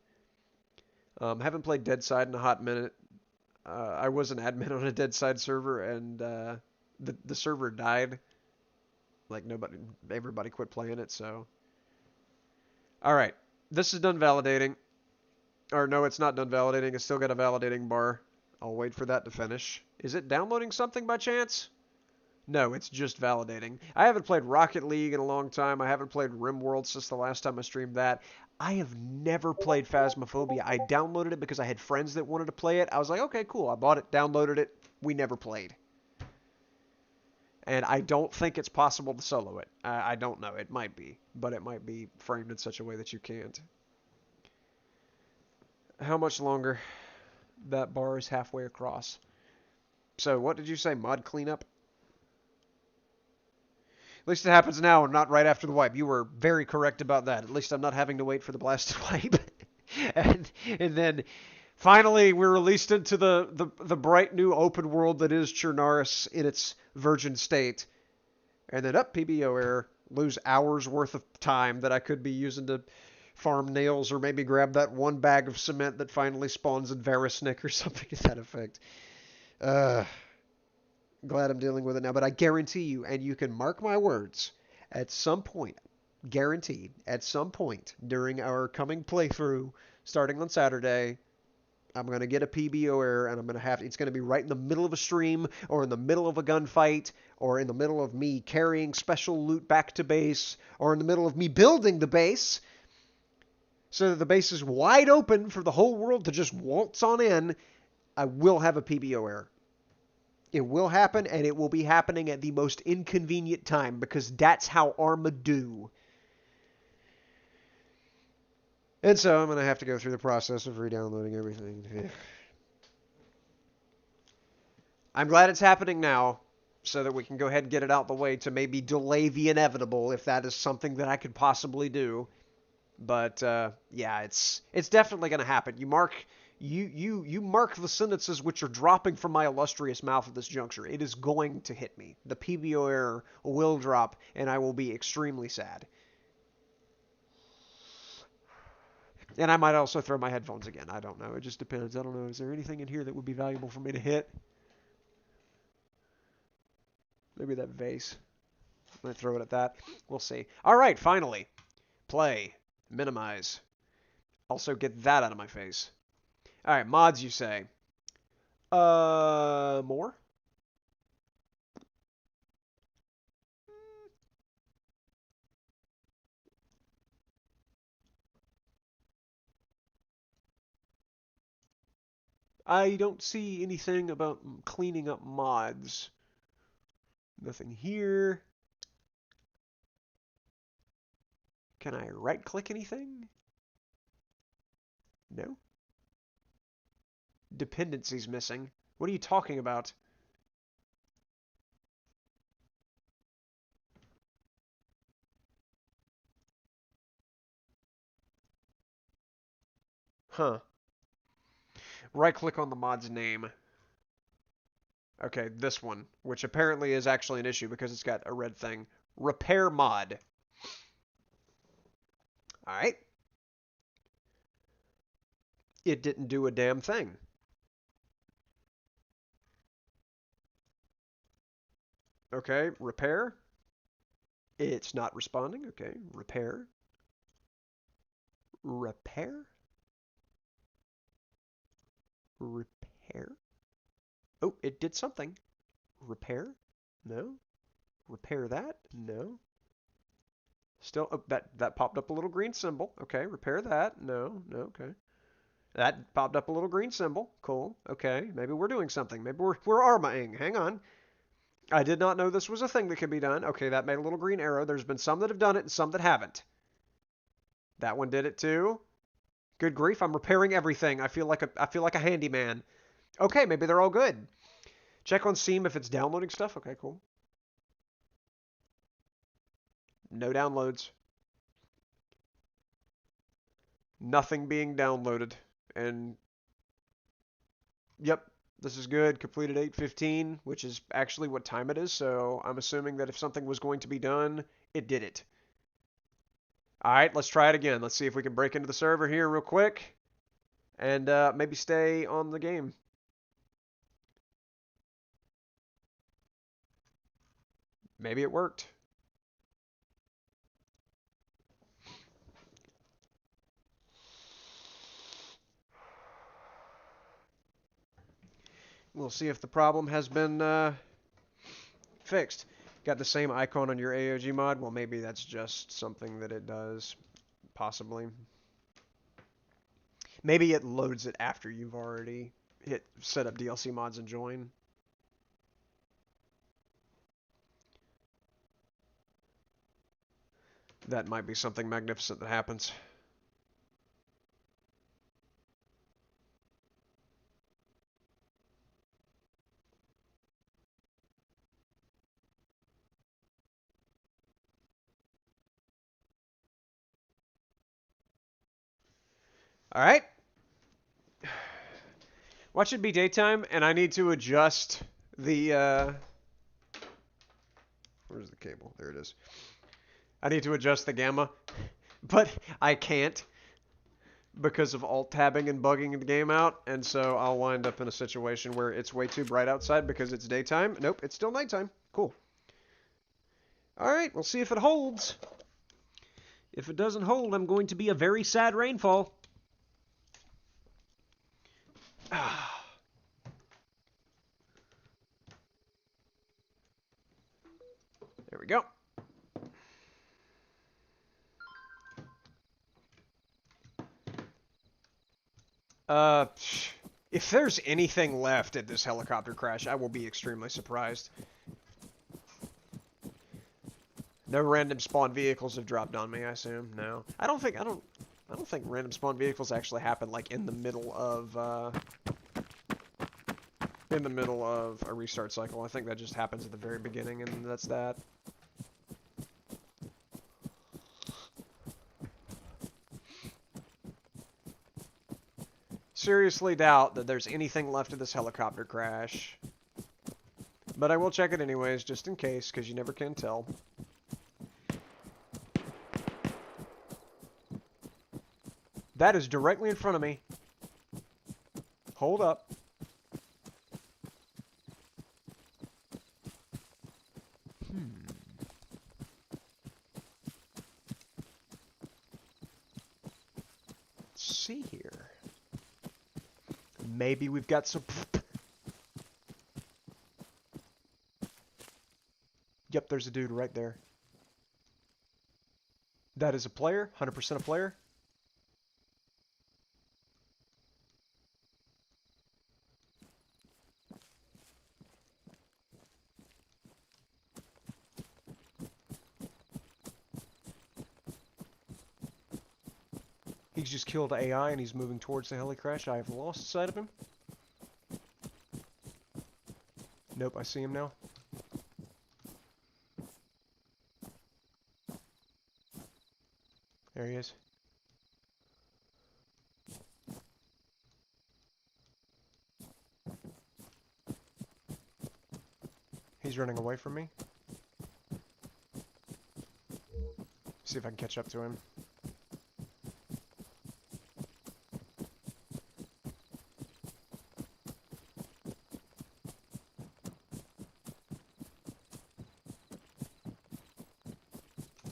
Haven't played Deadside in a hot minute. I was an admin on a Deadside server, and the server died. Like, everybody quit playing it, so. Alright, this is done validating. Or no, it's not done validating. It's still got a validating bar. I'll wait for that to finish. Is it downloading something by chance? No, it's just validating. I haven't played Rocket League in a long time. I haven't played RimWorld since the last time I streamed that. I have never played Phasmophobia. I downloaded it because I had friends that wanted to play it. I was like, okay, cool. I bought it, downloaded it. We never played. And I don't think it's possible to solo it. I don't know. It might be. But it might be framed in such a way that you can't. How much longer? That bar is halfway across. So, what did you say? Mod cleanup? At least it happens now and not right after the wipe. You were very correct about that. At least I'm not having to wait for the blasted wipe. and then finally we're released into the bright new open world that is Chernarus in its virgin state. And then up PBO error, lose hours worth of time that I could be using to farm nails or maybe grab that one bag of cement that finally spawns in Verisnik or something to that effect. Uh, Glad I'm dealing with it now, but I guarantee you, and you can mark my words, at some point, guaranteed, at some point during our coming playthrough, starting on Saturday, I'm going to get a PBO error, and I'm going to have to, it's going to be right in the middle of a stream, or in the middle of a gunfight, or in the middle of me carrying special loot back to base, or in the middle of me building the base, so that the base is wide open for the whole world to just waltz on in. I will have a PBO error. It will happen, and it will be happening at the most inconvenient time, because that's how ARMA do. And so I'm going to have to go through the process of re-downloading everything. I'm glad it's happening now, so that we can go ahead and get it out the way to maybe delay the inevitable, if that is something that I could possibly do. But yeah, it's definitely going to happen. You mark the sentences which are dropping from my illustrious mouth at this juncture. It is going to hit me. The PBO error will drop, and I will be extremely sad. And I might also throw my headphones again. I don't know. It just depends. I don't know. Is there anything in here that would be valuable for me to hit? Maybe that vase. I might throw it at that. We'll see. All right, finally. Play. Minimize. Also get that out of my face. All right, mods, you say. More? I don't see anything about cleaning up mods. Nothing here. Can I right-click anything? No. Dependencies missing. What are you talking about? Huh. Right-click on the mod's name. Okay, this one, which apparently is actually an issue because it's got a red thing. Repair mod. All right. It didn't do a damn thing. Okay, repair. It's not responding. Okay, repair. Repair? Repair? Oh, it did something. Repair? No. Repair that? No. Still, oh, that popped up a little green symbol. Okay, repair that. No, no, okay. That popped up a little green symbol. Cool. Okay, maybe we're doing something. Maybe we're ARMA-ing. Hang on. I did not know this was a thing that could be done. Okay, that made a little green arrow. There's been some that have done it and some that haven't. That one did it too. Good grief, I'm repairing everything. I feel like a handyman. Okay, maybe they're all good. Check on Steam if it's downloading stuff. Okay, cool. No downloads. Nothing being downloaded. And yep, this is good. Completed 8:15, which is actually what time it is. So I'm assuming that if something was going to be done, it did it. All right, let's try it again. Let's see if we can break into the server here real quick and maybe stay on the game. Maybe it worked. We'll see if the problem has been fixed. Got the same icon on your AEOG mod? Well, maybe that's just something that it does. Possibly. Maybe it loads it after you've already hit set up DLC mods and join. That might be something magnificent that happens. All right. Watch it be daytime, and I need to adjust the. Where's the cable? There it is. I need to adjust the gamma, but I can't because of alt tabbing and bugging the game out, and so I'll wind up in a situation where it's way too bright outside because it's daytime. Nope, it's still nighttime. Cool. All right, we'll see if it holds. If it doesn't hold, I'm going to be a very sad rainfall. There we go. If there's anything left at this helicopter crash, I will be extremely surprised. No random spawn vehicles have dropped on me, I assume. No. I don't think random spawn vehicles actually happen like in the middle of a restart cycle. I think that just happens at the very beginning, and that's that. Seriously doubt that there's anything left of this helicopter crash. But I will check it anyways, just in case, because you never can tell. That is directly in front of me. Hold up. Let's see here. Maybe we've got some... Yep, there's a dude right there. That is a player, 100% a player. He's just killed AI and he's moving towards the heli crash. I have lost sight of him. Nope, I see him now. There he is. He's running away from me. See if I can catch up to him.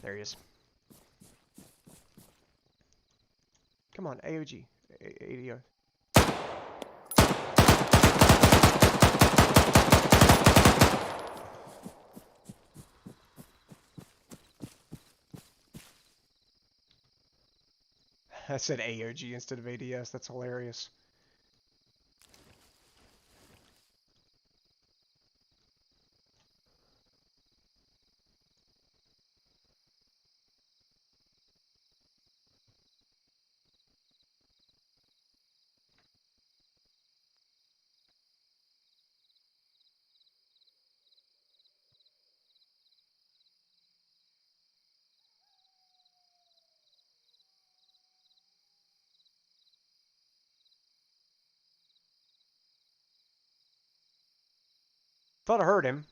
There he is. Come on, AOG. AEOG. I said AOG instead of ADS. That's hilarious. Thought I heard him.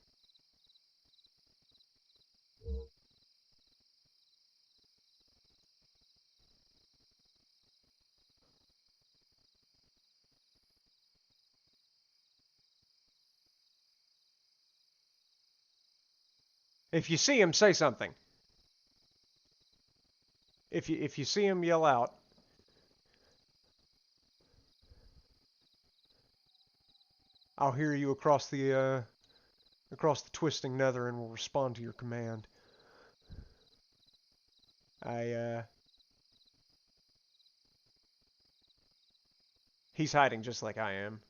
If you see him, say something. If you see him, yell out. I'll hear you across the twisting nether and will respond to your command. He's hiding just like I am.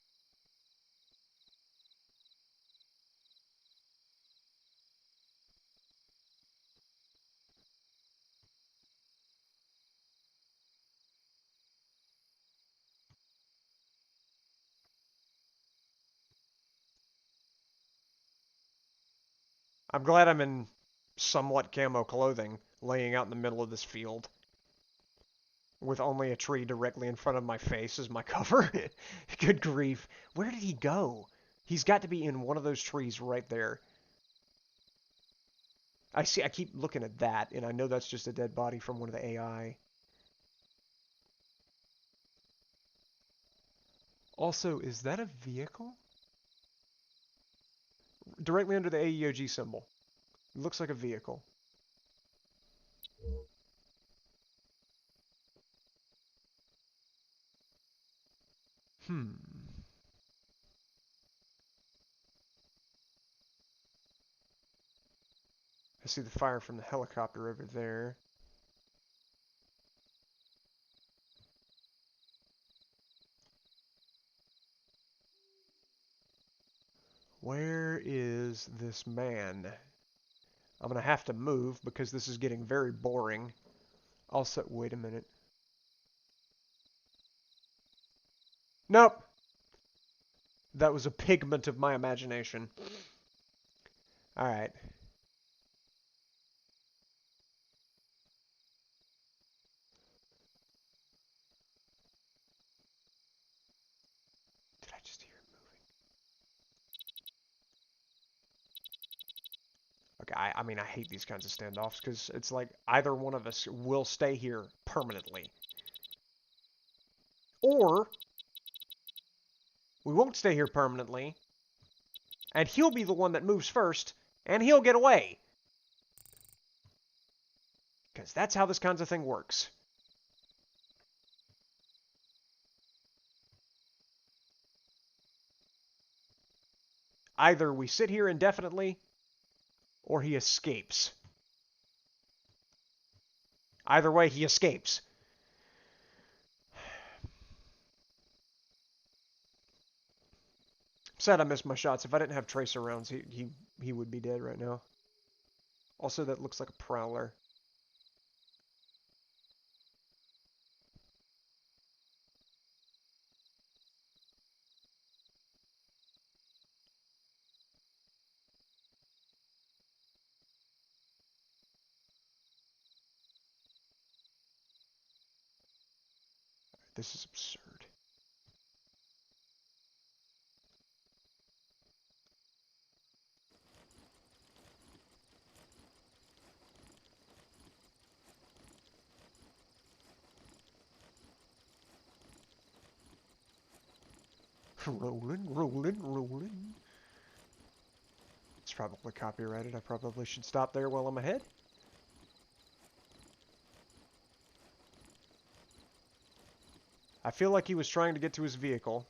I'm glad I'm in somewhat camo clothing, laying out in the middle of this field. with only a tree directly in front of my face as my cover. Good grief. Where did he go? He's got to be in one of those trees right there. I see. I keep looking at that, and I know that's just a dead body from one of the AI. Also, is that a vehicle? Directly under the AEOG symbol. It looks like a vehicle. Hmm. I see the fire from the helicopter over there. Where is this man? I'm going to have to move because this is getting very boring. Also, wait a minute. Nope. That was a pigment of my imagination. Alright. Did I just hear him moving? Okay, I mean, I hate these kinds of standoffs because it's like either one of us will stay here permanently. Or we won't stay here permanently, and he'll be the one that moves first, and he'll get away. Because that's how this kind of thing works. Either we sit here indefinitely, or he escapes. Either way, he escapes. Sad I missed my shots. If I didn't have tracer rounds, he would be dead right now. Also, that looks like a prowler. This is absurd. Rolling, rolling, rolling. It's probably copyrighted. I probably should stop there while I'm ahead. I feel like he was trying to get to his vehicle.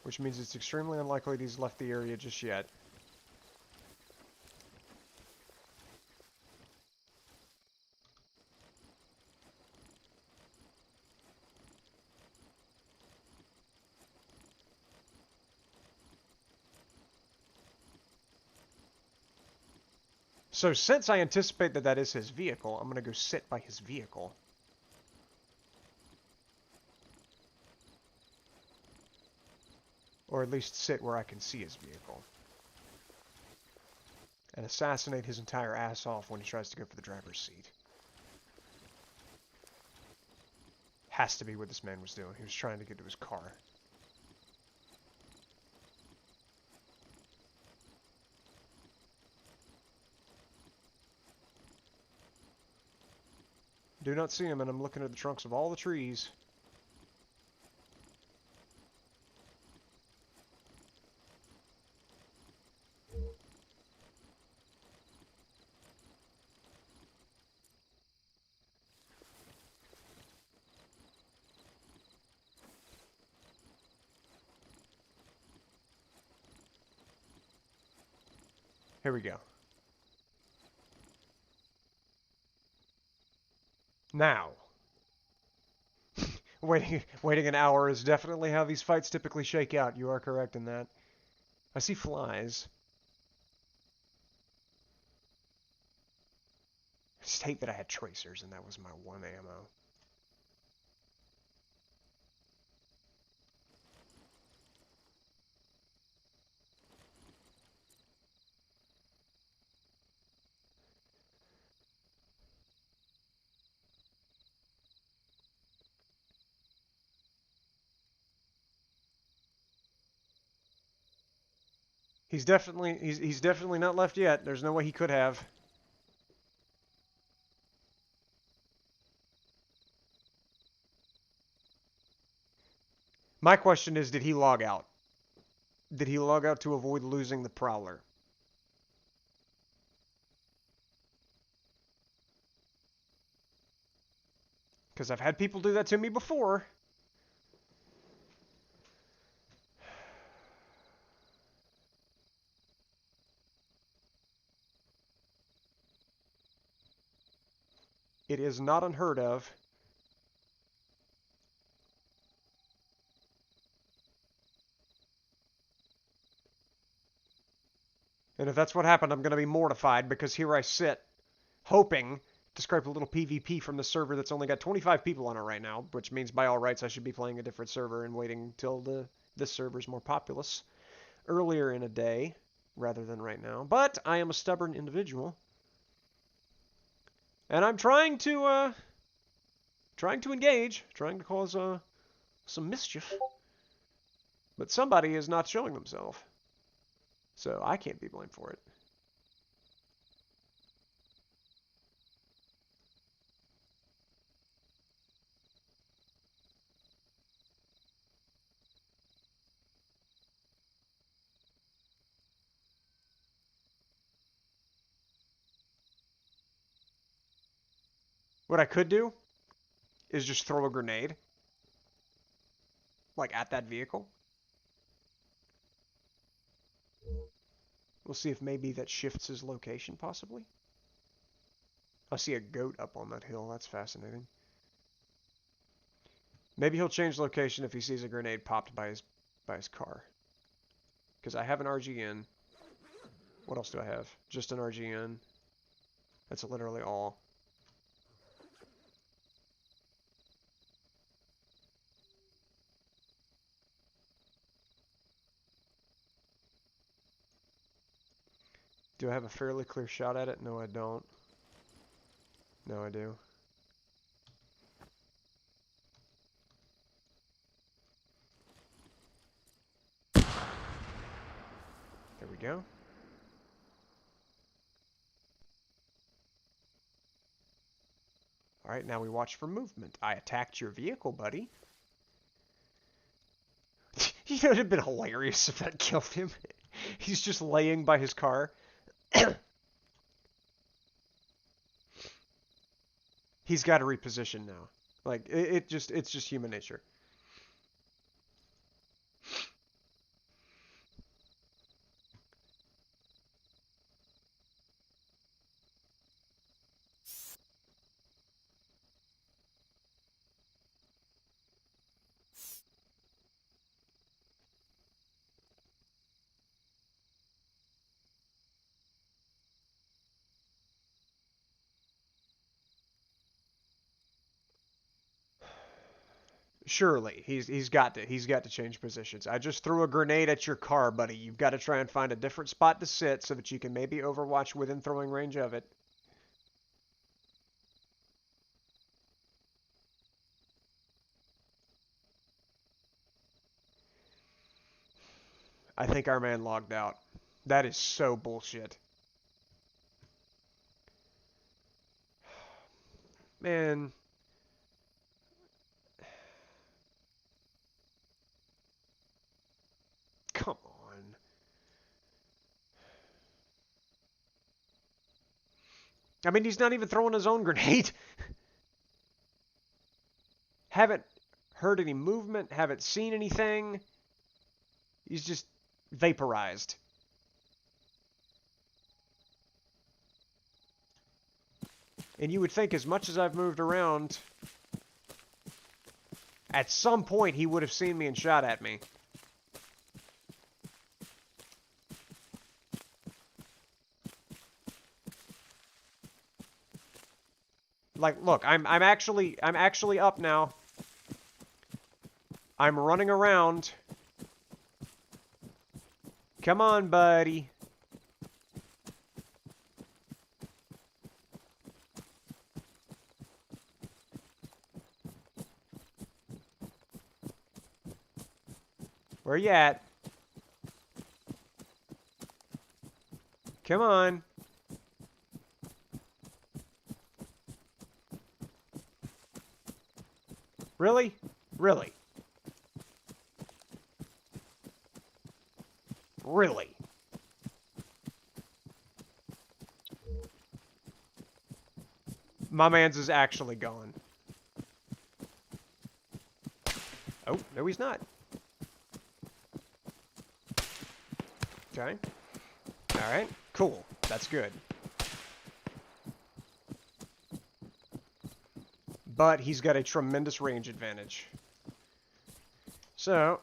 Which means it's extremely unlikely that he's left the area just yet. So since I anticipate that that is his vehicle, I'm going to go sit by his vehicle. Or at least sit where I can see his vehicle. And assassinate his entire ass off when he tries to go for the driver's seat. Has to be what this man was doing. He was trying to get to his car. Do not see him, and I'm looking at the trunks of all the trees. Here we go. Now. Waiting an hour is definitely how these fights typically shake out. You are correct in that. I see flies. I just hate that I had tracers and that was my one ammo. He's definitely not left yet. There's no way he could have. My question is, did he log out? Did he log out to avoid losing the Prowler? Because I've had people do that to me before. It is not unheard of. And if that's what happened, I'm going to be mortified because here I sit, hoping to scrape a little PvP from the server that's only got 25 people on it right now, which means by all rights I should be playing a different server and waiting till this server's more populous earlier in a day rather than right now. But I am a stubborn individual, and I'm trying to engage, trying to cause some mischief. But somebody is not showing themselves, so I can't be blamed for it. What I could do is just throw a grenade, like at that vehicle. We'll see if maybe that shifts his location, possibly. I see a goat up on that hill. That's fascinating. Maybe he'll change location if he sees a grenade popped by his car. Because I have an RGN. What else do I have? Just an RGN. That's literally all. Do I have a fairly clear shot at it? No, I don't. No, I do. There we go. Alright, now we watch for movement. I attacked your vehicle, buddy. You know, it would have been hilarious if that killed him. He's just laying by his car. He's got to reposition now. Like, it's just human nature. Surely, he's got to change positions. I just threw a grenade at your car, buddy. You've got to try and find a different spot to sit so that you can maybe overwatch within throwing range of it. I think our man logged out. That is so bullshit. Man. Come on. I mean, he's not even throwing his own grenade. Haven't heard any movement. Haven't seen anything. He's just vaporized. And you would think as much as I've moved around, at some point he would have seen me and shot at me. Like, look, I'm actually up now. I'm running around. Come on, buddy. Where you at? Come on. Really? Really? Really? My man's is actually gone. Oh, no he's not. Okay. Alright, cool. That's good. But he's got a tremendous range advantage. So,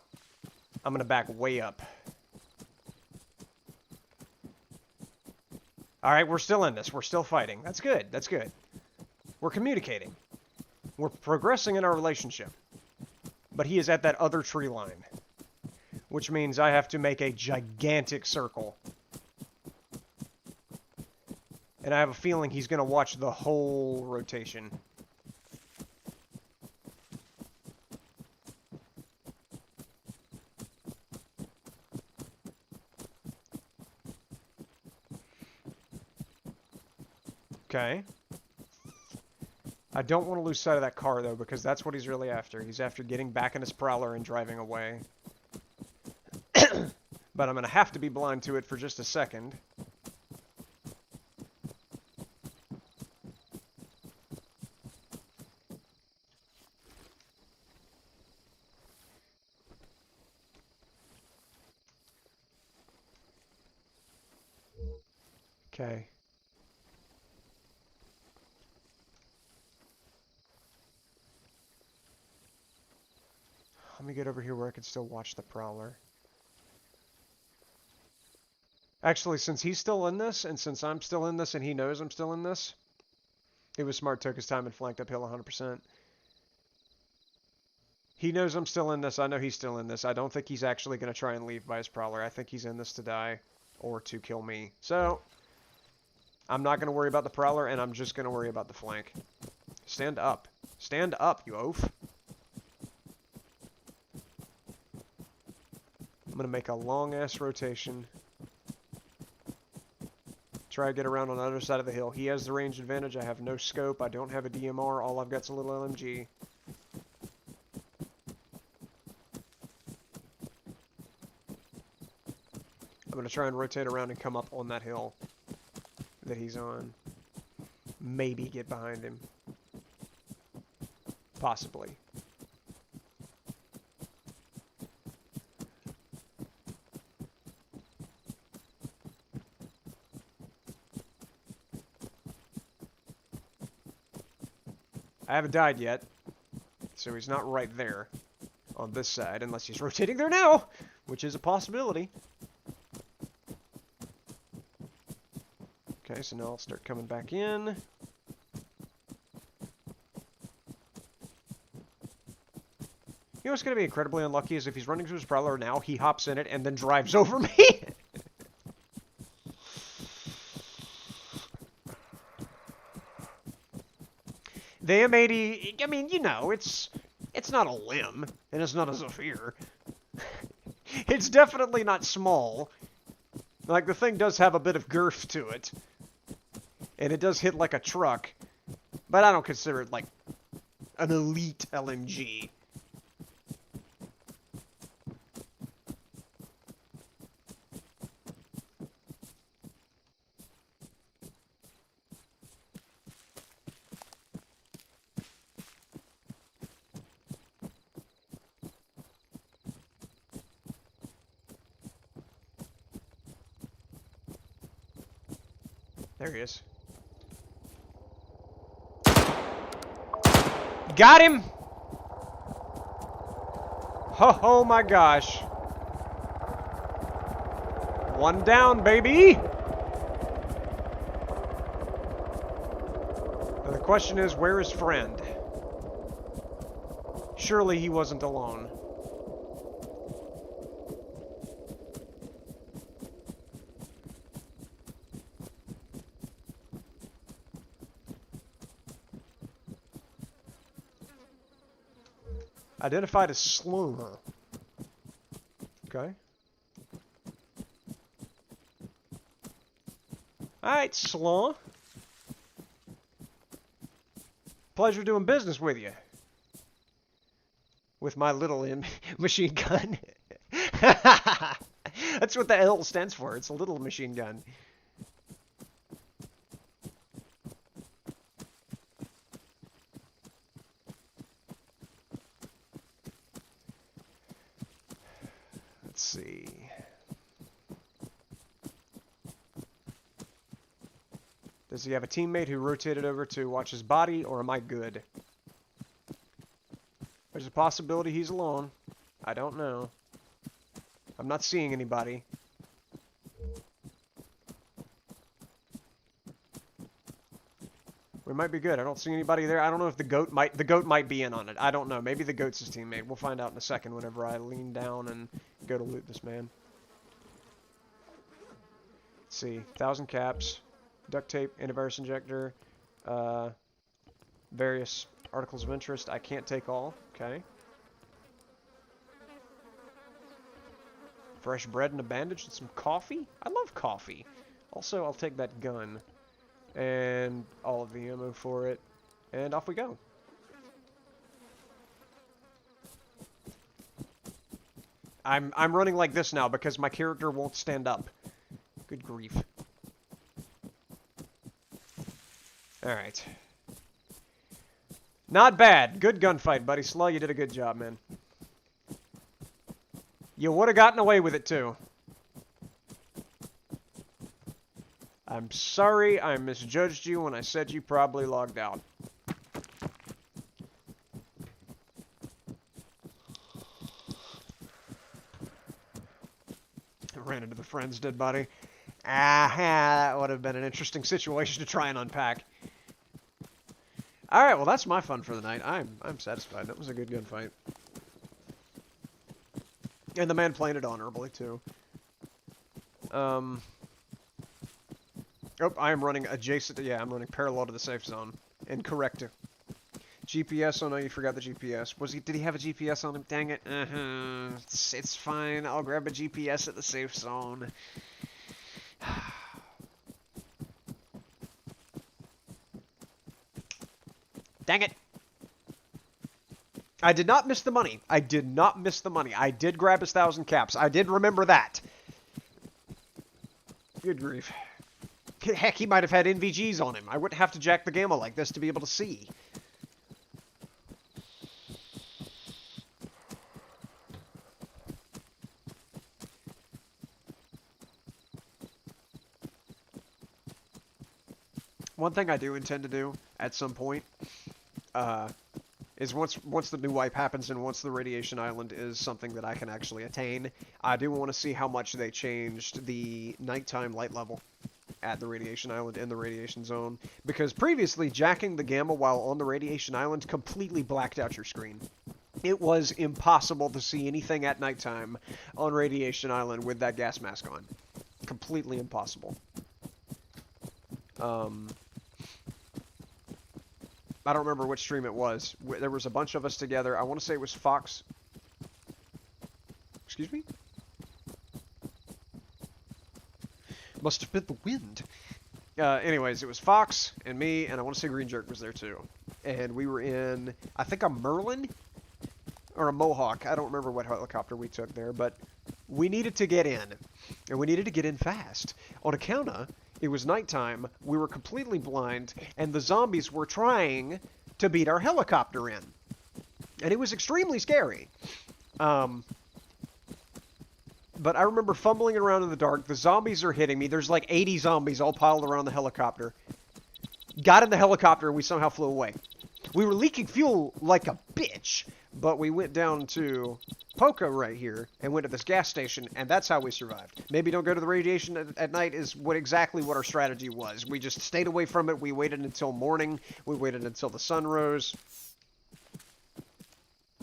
I'm going to back way up. Alright, we're still in this. We're still fighting. That's good. That's good. We're communicating. We're progressing in our relationship. But he is at that other tree line. Which means I have to make a gigantic circle. And I have a feeling he's going to watch the whole rotation. Okay. I don't want to lose sight of that car, though, because that's what he's really after. He's after getting back in his prowler and driving away. But I'm going to have to be blind to it for just a second. Okay. Let me get over here where I can still watch the prowler. Actually, since he's still in this, and since I'm still in this, and he knows I'm still in this, he was smart, took his time, and flanked uphill 100%. He knows I'm still in this. I know he's still in this. I don't think he's actually going to try and leave by his prowler. I think he's in this to die or to kill me. So, I'm not going to worry about the prowler, and I'm just going to worry about the flank. Stand up. Stand up, you oaf. I'm going to make a long-ass rotation. Try to get around on the other side of the hill. He has the range advantage. I have no scope. I don't have a DMR. All I've got is a little LMG. I'm going to try and rotate around and come up on that hill that he's on. Maybe get behind him. Possibly. I haven't died yet, so he's not right there on this side, unless he's rotating there now, which is a possibility. Okay, so now I'll start coming back in. You know what's going to be incredibly unlucky is if he's running to his prowler now, he hops in it and then drives over me. The M80, I mean, you know, it's not a limb, and it's not a Zephyr. It's definitely not small. Like, the thing does have a bit of girth to it. And it does hit like a truck. But I don't consider it, like, an elite LMG. There he is. Got him! Oh my gosh. One down, baby! Now the question is, where is friend? Surely he wasn't alone. Identified as Sloomer. Okay. Alright, Slaw. Pleasure doing business with you. With my little machine gun. That's what the L stands for. It's a little machine gun. Let's see. Does he have a teammate who rotated over to watch his body, or am I good? There's a possibility he's alone. I don't know. I'm not seeing anybody. We might be good. I don't see anybody there. I don't know if the goat might be in on it. I don't know. Maybe the goat's his teammate. We'll find out in a second whenever I lean down and go to loot this man. Let's see. 1,000 caps. Duct tape, antivirus injector, various articles of interest. I can't take all. Okay. Fresh bread and a bandage and some coffee. I love coffee. Also, I'll take that gun and all of the ammo for it, and off we go. I'm running like this now because my character won't stand up. Good grief. Alright. Not bad. Good gunfight, buddy. Slaw, you did a good job, man. You would have gotten away with it, too. I'm sorry I misjudged you when I said you probably logged out. I ran into the friend's dead body. Ah, that would have been an interesting situation to try and unpack. Alright, well that's my fun for the night. I'm satisfied. That was a good gunfight. And the man playing it honorably, too. Oh, I am running adjacent to... Yeah, I'm running parallel to the safe zone. Incorrect. GPS, oh no, you forgot the GPS. Did he have a GPS on him? Dang it. It's fine. I'll grab a GPS at the safe zone. Dang it. I did not miss the money. I did not miss the money. I did grab his 1,000 caps. I did remember that. Good grief. Heck, he might have had NVGs on him. I wouldn't have to jack the gamma like this to be able to see. One thing I do intend to do at some point is once the new wipe happens and once the radiation island is something that I can actually attain, I do want to see how much they changed the nighttime light level at the radiation island in the radiation zone, because previously jacking the gamma while on the radiation island completely blacked out your screen. It was impossible to see anything at nighttime on radiation island with that gas mask on. Completely impossible. I don't remember which stream it was. There was a bunch of us together. I want to say it was Fox. Excuse me? Must have been the wind. Anyways, it was Fox and me, and I want to say Green Jerk was there too. And we were in, I think, a Merlin or a Mohawk. I don't remember what helicopter we took there, but we needed to get in. And we needed to get in fast. On account of, it was nighttime, we were completely blind, and the zombies were trying to beat our helicopter in. And it was extremely scary. But I remember fumbling around in the dark. The zombies are hitting me. There's like 80 zombies all piled around the helicopter. Got in the helicopter and we somehow flew away. We were leaking fuel like a bitch, but we went down to Poca right here and went to this gas station, and that's how we survived. Maybe don't go to the radiation at night is exactly what our strategy was. We just stayed away from it. We waited until morning. We waited until the sun rose.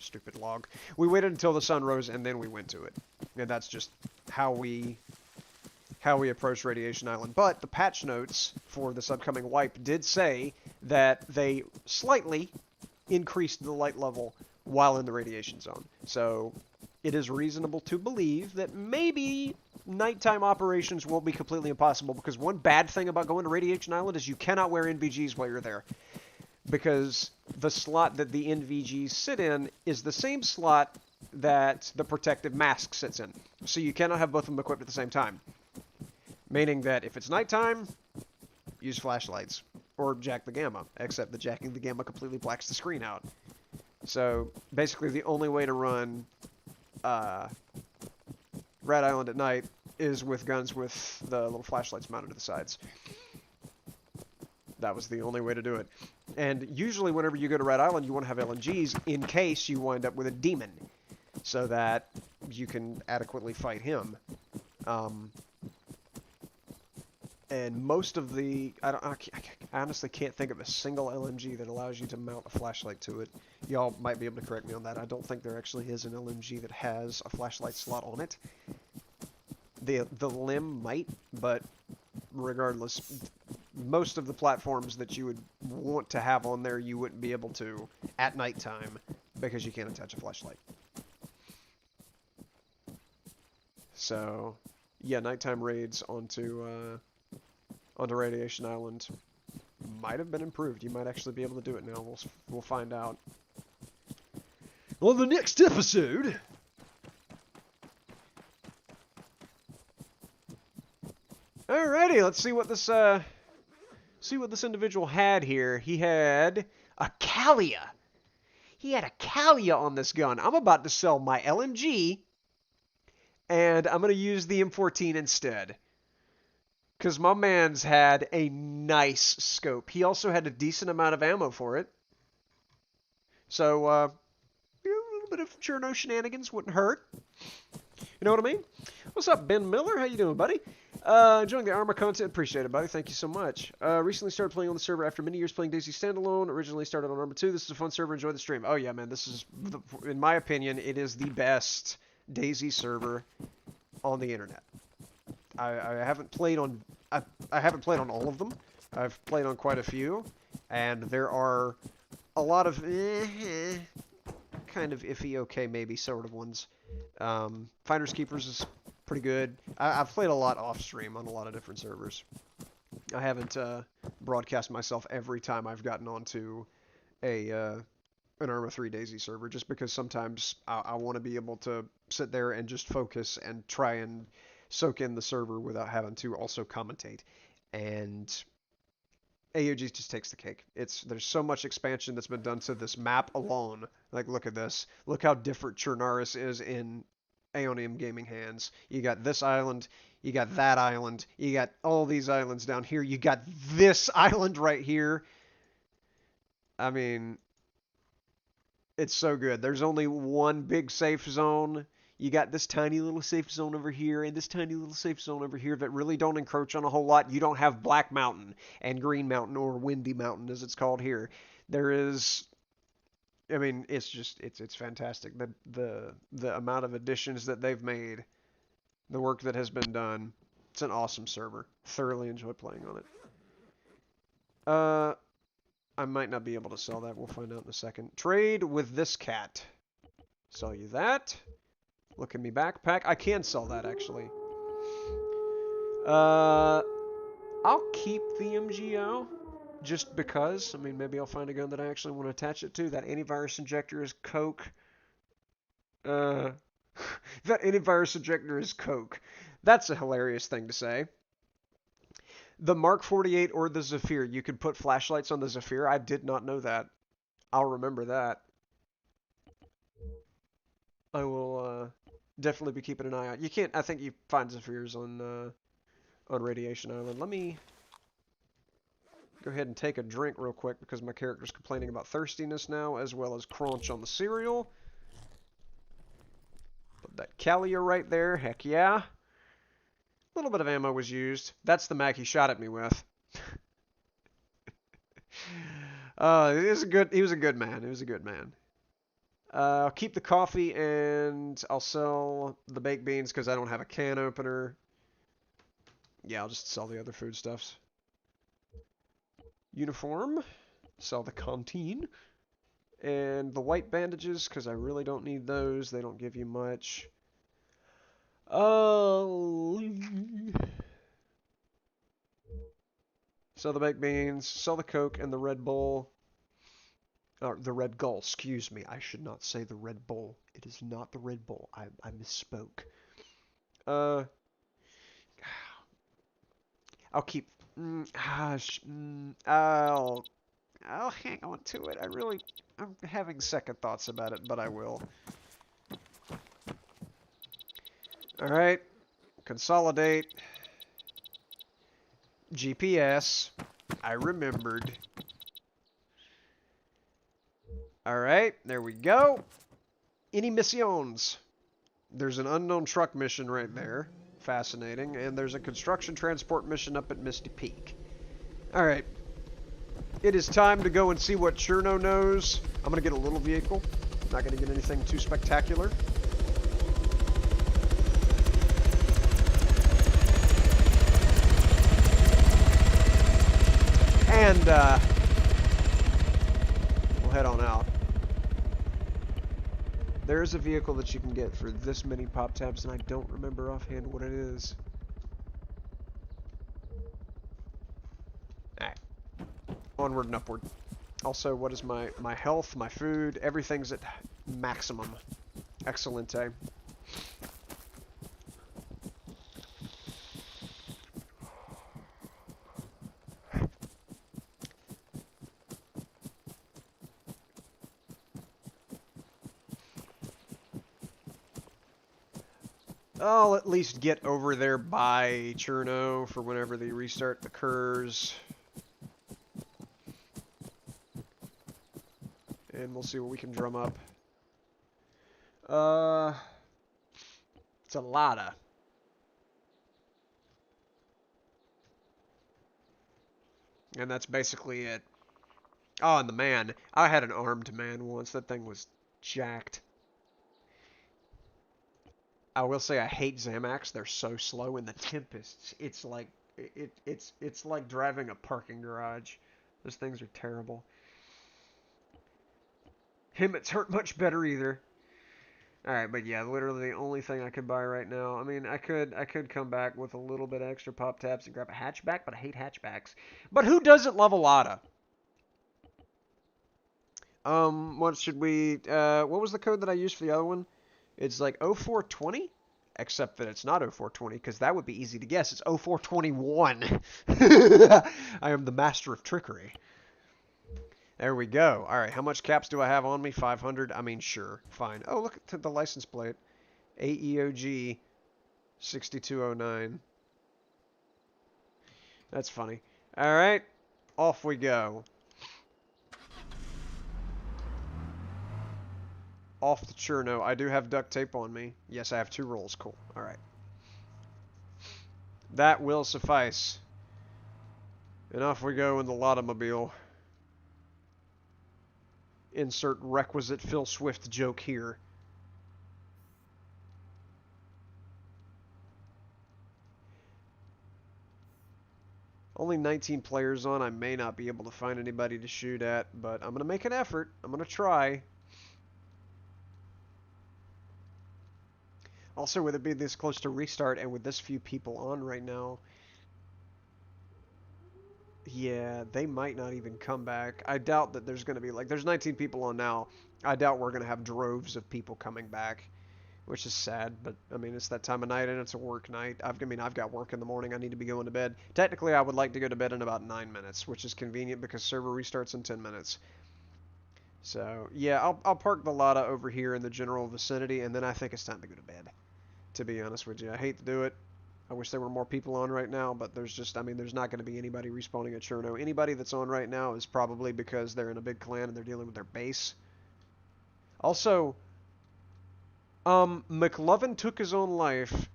Stupid log. We waited until the sun rose, and then we went to it. And that's just how we approached Radiation Island. But the patch notes for this upcoming wipe did say that they slightly increased the light level while in the radiation zone. So it is reasonable to believe that maybe nighttime operations won't be completely impossible, because one bad thing about going to Radiation Island is you cannot wear NVGs while you're there. Because the slot that the NVGs sit in is the same slot that the protective mask sits in. So you cannot have both of them equipped at the same time. Meaning that if it's nighttime, use flashlights. Or jack the gamma, except that jacking the gamma completely blacks the screen out. So basically the only way to run Red Island at night is with guns with the little flashlights mounted to the sides. That was the only way to do it. And usually whenever you go to Red Island, you want to have LMGs in case you wind up with a demon, so that you can adequately fight him. And most of the... I honestly can't think of a single LMG that allows you to mount a flashlight to it. Y'all might be able to correct me on that. I don't think there actually is an LMG that has a flashlight slot on it. The limb might, but regardless, most of the platforms that you would want to have on there, you wouldn't be able to at nighttime because you can't attach a flashlight. So, yeah, nighttime raids onto Radiation Island might have been improved. You might actually be able to do it now. We'll find out on the next episode. Alrighty, let's see what this individual had here. He had a Kalia. He had a Kalia on this gun. I'm about to sell my LMG, and I'm going to use the M14 instead. Because my man's had a nice scope. He also had a decent amount of ammo for it. So, a little bit of Cherno shenanigans wouldn't hurt. You know what I mean? What's up, Ben Miller? How you doing, buddy? Enjoying the ARMA content. Appreciate it, buddy. Thank you so much. Recently started playing on the server after many years playing DayZ Standalone. Originally started on ARMA 2. This is a fun server. Enjoy the stream. Oh, yeah, man. This is, in my opinion, it is the best DayZ server on the internet. I haven't played on... I haven't played on all of them. I've played on quite a few. And there are a lot of... kind of iffy, okay, maybe sort of ones. Finders Keepers is pretty good. I've played a lot off stream on a lot of different servers. I haven't broadcast myself every time I've gotten onto an ARMA 3 DayZ server, just because sometimes I want to be able to sit there and just focus and try and soak in the server without having to also commentate. And AEOG just takes the cake. There's so much expansion that's been done to this map alone. Like, look at this. Look how different Chernaris is in Aeonium Gaming hands. You got this island, you got that island, you got all these islands down here, you got this island right here. I mean, it's so good. There's only one big safe zone. You got this tiny little safe zone over here and this tiny little safe zone over here that really don't encroach on a whole lot. You don't have Black Mountain and Green Mountain, or Windy Mountain as it's called here. There is... I mean, it's just, it's fantastic. The amount of additions that they've made, the work that has been done, it's an awesome server. Thoroughly enjoy playing on it. I might not be able to sell that. We'll find out in a second. Trade with this cat. Sell you that. Look at me backpack. I can sell that, actually. I'll keep the MGO. Just because. I mean, maybe I'll find a gun that I actually want to attach it to. That antivirus injector is coke. That antivirus injector is coke. That's a hilarious thing to say. The Mark 48 or the Zephyr. You could put flashlights on the Zephyr. I did not know that. I'll remember that. I will definitely be keeping an eye out. You can't... I think you find Zephyrs on Radiation Island. Let me... go ahead and take a drink real quick because my character's complaining about thirstiness now, as well as crunch on the cereal. Put that Kalia right there. Heck yeah. A little bit of ammo was used. That's the mag he shot at me with. He was a good man. He was a good man. I'll keep the coffee and I'll sell the baked beans because I don't have a can opener. Yeah, I'll just sell the other foodstuffs. Uniform, sell the canteen, and the white bandages because I really don't need those. They don't give you much. Oh. Sell the baked beans, sell the Coke and the Red Bull. Or the Red Gull, excuse me. I should not say the Red Bull. It is not the Red Bull. I misspoke. Uh, I'll keep. I'll hang on to it. I'm having second thoughts about it, but I will. All right, consolidate. GPS. I remembered. All right, there we go. Any missions? There's an unknown truck mission right there. Fascinating. And there's a construction transport mission up at Misty Peak. Alright. It is time to go and see what Cherno knows. I'm going to get a little vehicle. Not going to get anything too spectacular. And, we'll head on out. There is a vehicle that you can get for this many pop tabs, and I don't remember offhand what it is. Alright. Onward and upward. Also, what is my health, my food, everything's at maximum. Excellente. I'll at least get over there by Cherno for whenever the restart occurs. And we'll see what we can drum up. It's a lotta. And that's basically it. Oh, and the man. I had an armed man once. That thing was jacked. I will say I hate Zamax. They're so slow. In the Tempests, it's like it's like driving a parking garage. Those things are terrible. Himmets hurt much better either. Alright, but yeah, literally the only thing I could buy right now. I mean, I could come back with a little bit extra pop tabs and grab a hatchback, but I hate hatchbacks. But who doesn't love a Lotta? What should we what was the code that I used for the other one? It's like 0420, except that it's not 0420 because that would be easy to guess. It's 0421. I am the master of trickery. There we go. All right, how much caps do I have on me? 500. I mean, sure, fine. Oh, look at the license plate. AEOG 6209. That's funny. All right, off we go. Off the Cherno. I do have duct tape on me. Yes, I have 2 rolls. Cool. All right. That will suffice. And off we go in the Lottomobile. Insert requisite Phil Swift joke here. Only 19 players on. I may not be able to find anybody to shoot at, but I'm going to make an effort. I'm going to try. Also, with it being this close to restart and with this few people on right now, yeah, they might not even come back. I doubt that there's going to be, like, there's 19 people on now. I doubt we're going to have droves of people coming back, which is sad, but, I mean, it's that time of night and it's a work night. I've got work in the morning. I need to be going to bed. Technically, I would like to go to bed in about 9 minutes, which is convenient because server restarts in 10 minutes. So, yeah, I'll park the Lotta over here in the general vicinity, and then I think it's time to go to bed, to be honest with you. I hate to do it. I wish there were more people on right now, but there's just, I mean, there's not going to be anybody respawning at Cherno. Anybody that's on right now is probably because they're in a big clan and they're dealing with their base. Also, McLovin took his own life.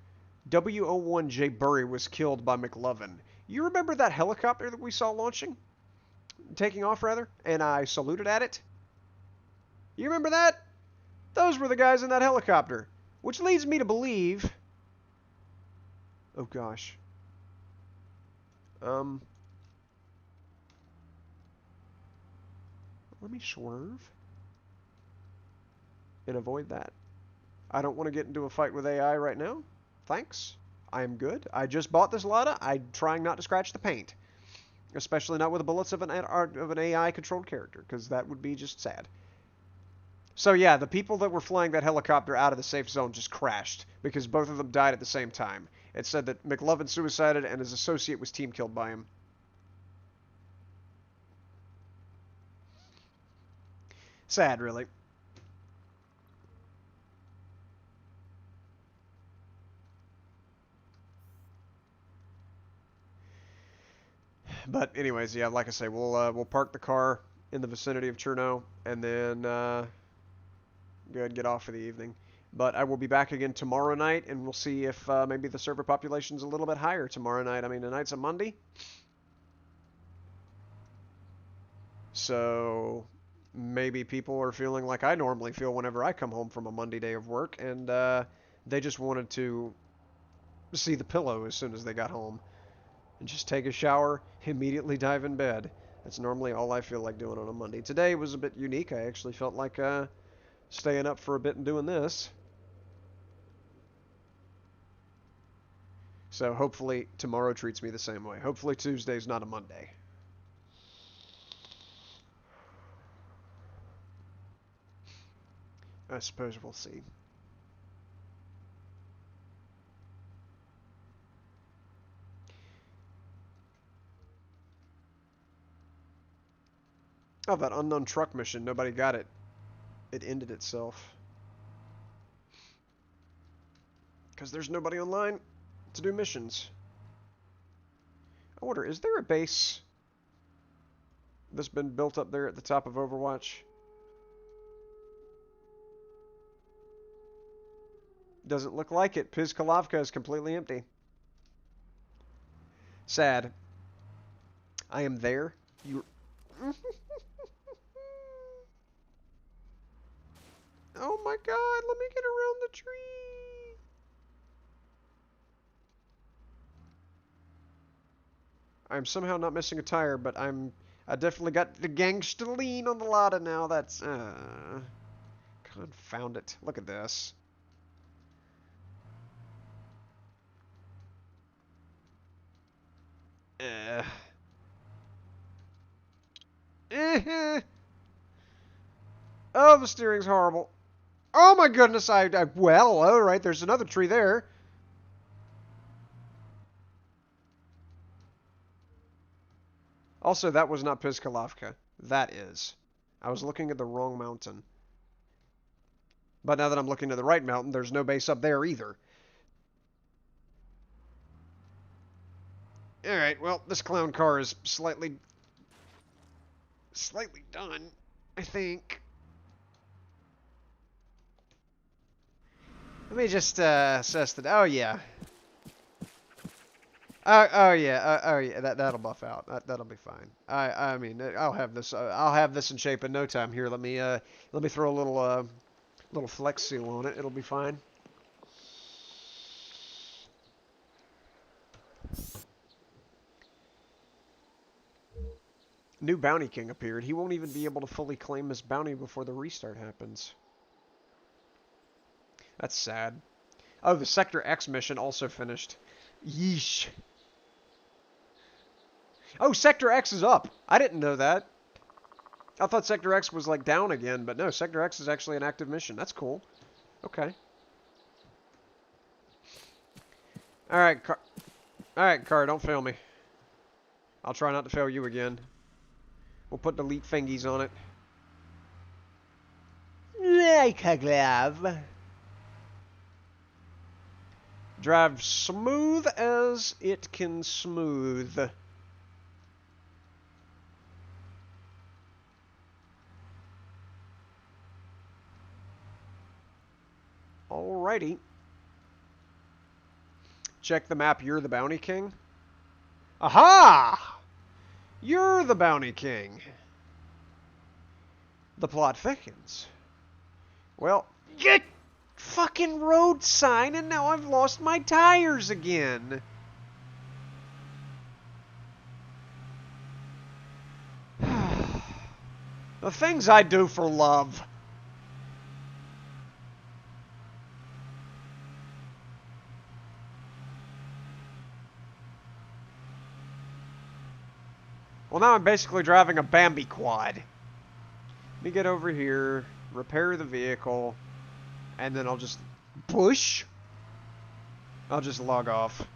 W01J Burry was killed by McLovin. You remember that helicopter that we saw launching? Taking off, rather? And I saluted at it? You remember that? Those were the guys in that helicopter. Which leads me to believe... Oh, gosh. Let me swerve. And avoid that. I don't want to get into a fight with AI right now. thanks. I am good. I just bought this Lada. I'm trying not to scratch the paint. Especially not with the bullets of an AI-controlled character, because that would be just sad. So yeah, the people that were flying that helicopter out of the safe zone just crashed, because both of them died at the same time. It said that McLovin suicided and his associate was team killed by him. Sad, really. But anyways, yeah, like I say, we'll park the car in the vicinity of Cherno, and then go ahead and get off for the evening. But I will be back again tomorrow night, and we'll see if maybe the server population's a little bit higher tomorrow night. I mean, tonight's a Monday. So maybe people are feeling like I normally feel whenever I come home from a Monday day of work, and they just wanted to see the pillow as soon as they got home. And just take a shower, immediately dive in bed. That's normally all I feel like doing on a Monday. Today was a bit unique. I actually felt like staying up for a bit and doing this. So hopefully tomorrow treats me the same way. Hopefully Tuesday's not a Monday. I suppose we'll see. Oh, that unknown truck mission. Nobody got it. It ended itself. Because there's nobody online to do missions. I wonder, is there a base that's been built up there at the top of Overwatch? Doesn't look like it. Pizkalovka is completely empty. Sad. I am there. You. Oh my god, let me get around the tree. I'm somehow not missing a tire, but I definitely got the gangsta lean on the Lada now. That's confound it. Look at this. Oh, the steering's horrible. Oh my goodness, well, alright, there's another tree there. Also, that was not Pizkalovka. That is. I was looking at the wrong mountain. But now that I'm looking at the right mountain, there's no base up there either. Alright, well, this clown car is slightly done, I think. Let me just assess that. Oh yeah. Oh yeah. That'll buff out. That'll be fine. I mean, I'll have this in shape in no time. Here, let me throw a little flex seal on it. It'll be fine. New Bounty King appeared. He won't even be able to fully claim his bounty before the restart happens. That's sad. Oh, the Sector X mission also finished. Yeesh. Oh, Sector X is up. I didn't know that. I thought Sector X was like down again, but no, Sector X is actually an active mission. That's cool. Okay. Alright, Car, don't fail me. I'll try not to fail you again. We'll put delete fingies on it. Like a glove. Drive smooth as it can smooth. Alrighty. Check the map. You're the Bounty King. Aha! You're the Bounty King. The plot thickens. Well, get fucking road sign, and now I've lost my tires again. The things I do for love. Well, now I'm basically driving a Bambi quad. Let me get over here, repair the vehicle, and then I'll just push. I'll just log off.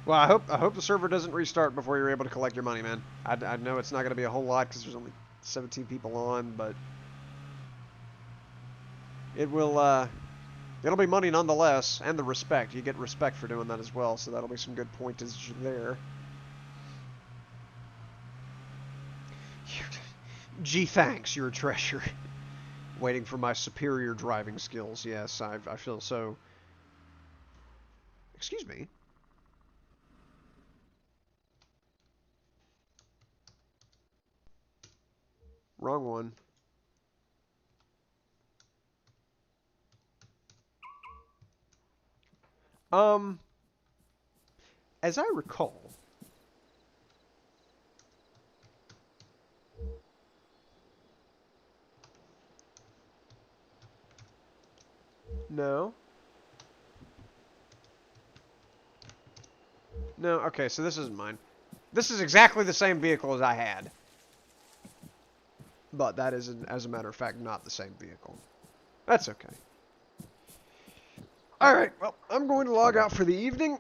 Well, I hope the server doesn't restart before you're able to collect your money, man. I know it's not going to be a whole lot because there's only 17 people on, but it will, it'll be money nonetheless, and the respect. You get respect for doing that as well, so that'll be some good pointage there. Gee, thanks, you're a treasure. Waiting for my superior driving skills. Yes, I feel so. Excuse me. Wrong one. As I recall, no. No, okay, so this isn't mine. This is exactly the same vehicle as I had. But that is, as a matter of fact, not the same vehicle. That's okay. Alright, well, I'm going to log out for the evening.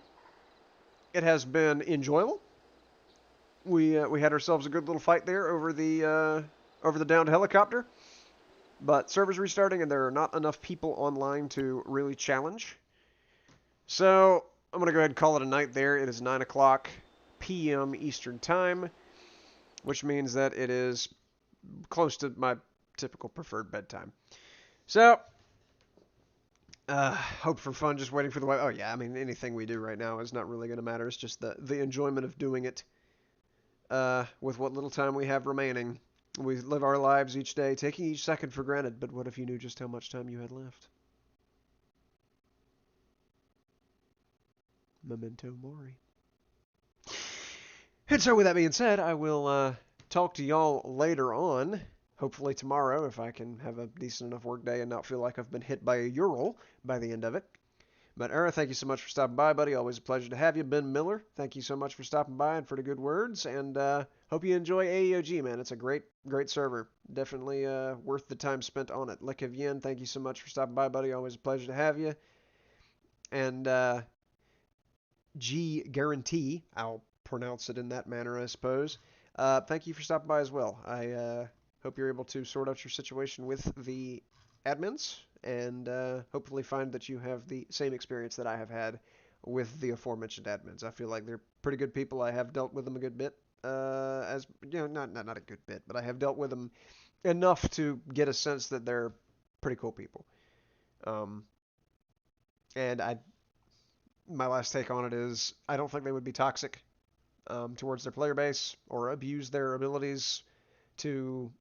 It has been enjoyable. We had ourselves a good little fight there over the downed helicopter. But server's restarting and there are not enough people online to really challenge. So, I'm going to go ahead and call it a night there. It is 9 o'clock p.m. Eastern Time, which means that it is close to my typical preferred bedtime. So, hope for fun, just waiting for the... Oh, yeah, I mean, anything we do right now is not really going to matter. It's just the enjoyment of doing it with what little time we have remaining. We live our lives each day, taking each second for granted, but what if you knew just how much time you had left? Memento mori. And so with that being said, I will talk to y'all later on. Hopefully tomorrow, if I can have a decent enough work day and not feel like I've been hit by a Ural by the end of it. But Era, thank you so much for stopping by, buddy. Always a pleasure to have you. Ben Miller, thank you so much for stopping by and for the good words. And hope you enjoy AEOG, man. It's a great server. Definitely worth the time spent on it. Le Kevien, thank you so much for stopping by, buddy. Always a pleasure to have you. And G Guarantee, I'll pronounce it in that manner, I suppose. Thank you for stopping by as well. I hope you're able to sort out your situation with the admins, and hopefully find that you have the same experience that I have had with the aforementioned admins. I feel like they're pretty good people. I have dealt with them a good bit, as you know, not a good bit, but I have dealt with them enough to get a sense that they're pretty cool people. And my last take on it is I don't think they would be toxic towards their player base or abuse their abilities to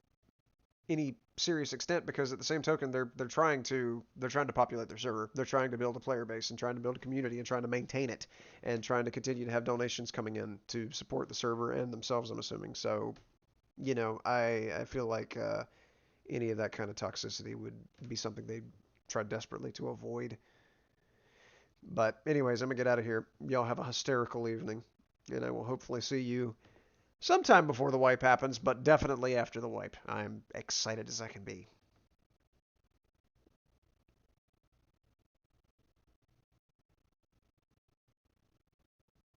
any serious extent, because at the same token they're trying to populate their server. They're trying to build a player base and trying to build a community and trying to maintain it and trying to continue to have donations coming in to support the server and themselves, I'm assuming. So, you know, I feel like any of that kind of toxicity would be something they try desperately to avoid. But anyways, I'm gonna get out of here. Y'all have a hysterical evening, and I will hopefully see you sometime before the wipe happens, but definitely after the wipe. I'm excited as I can be.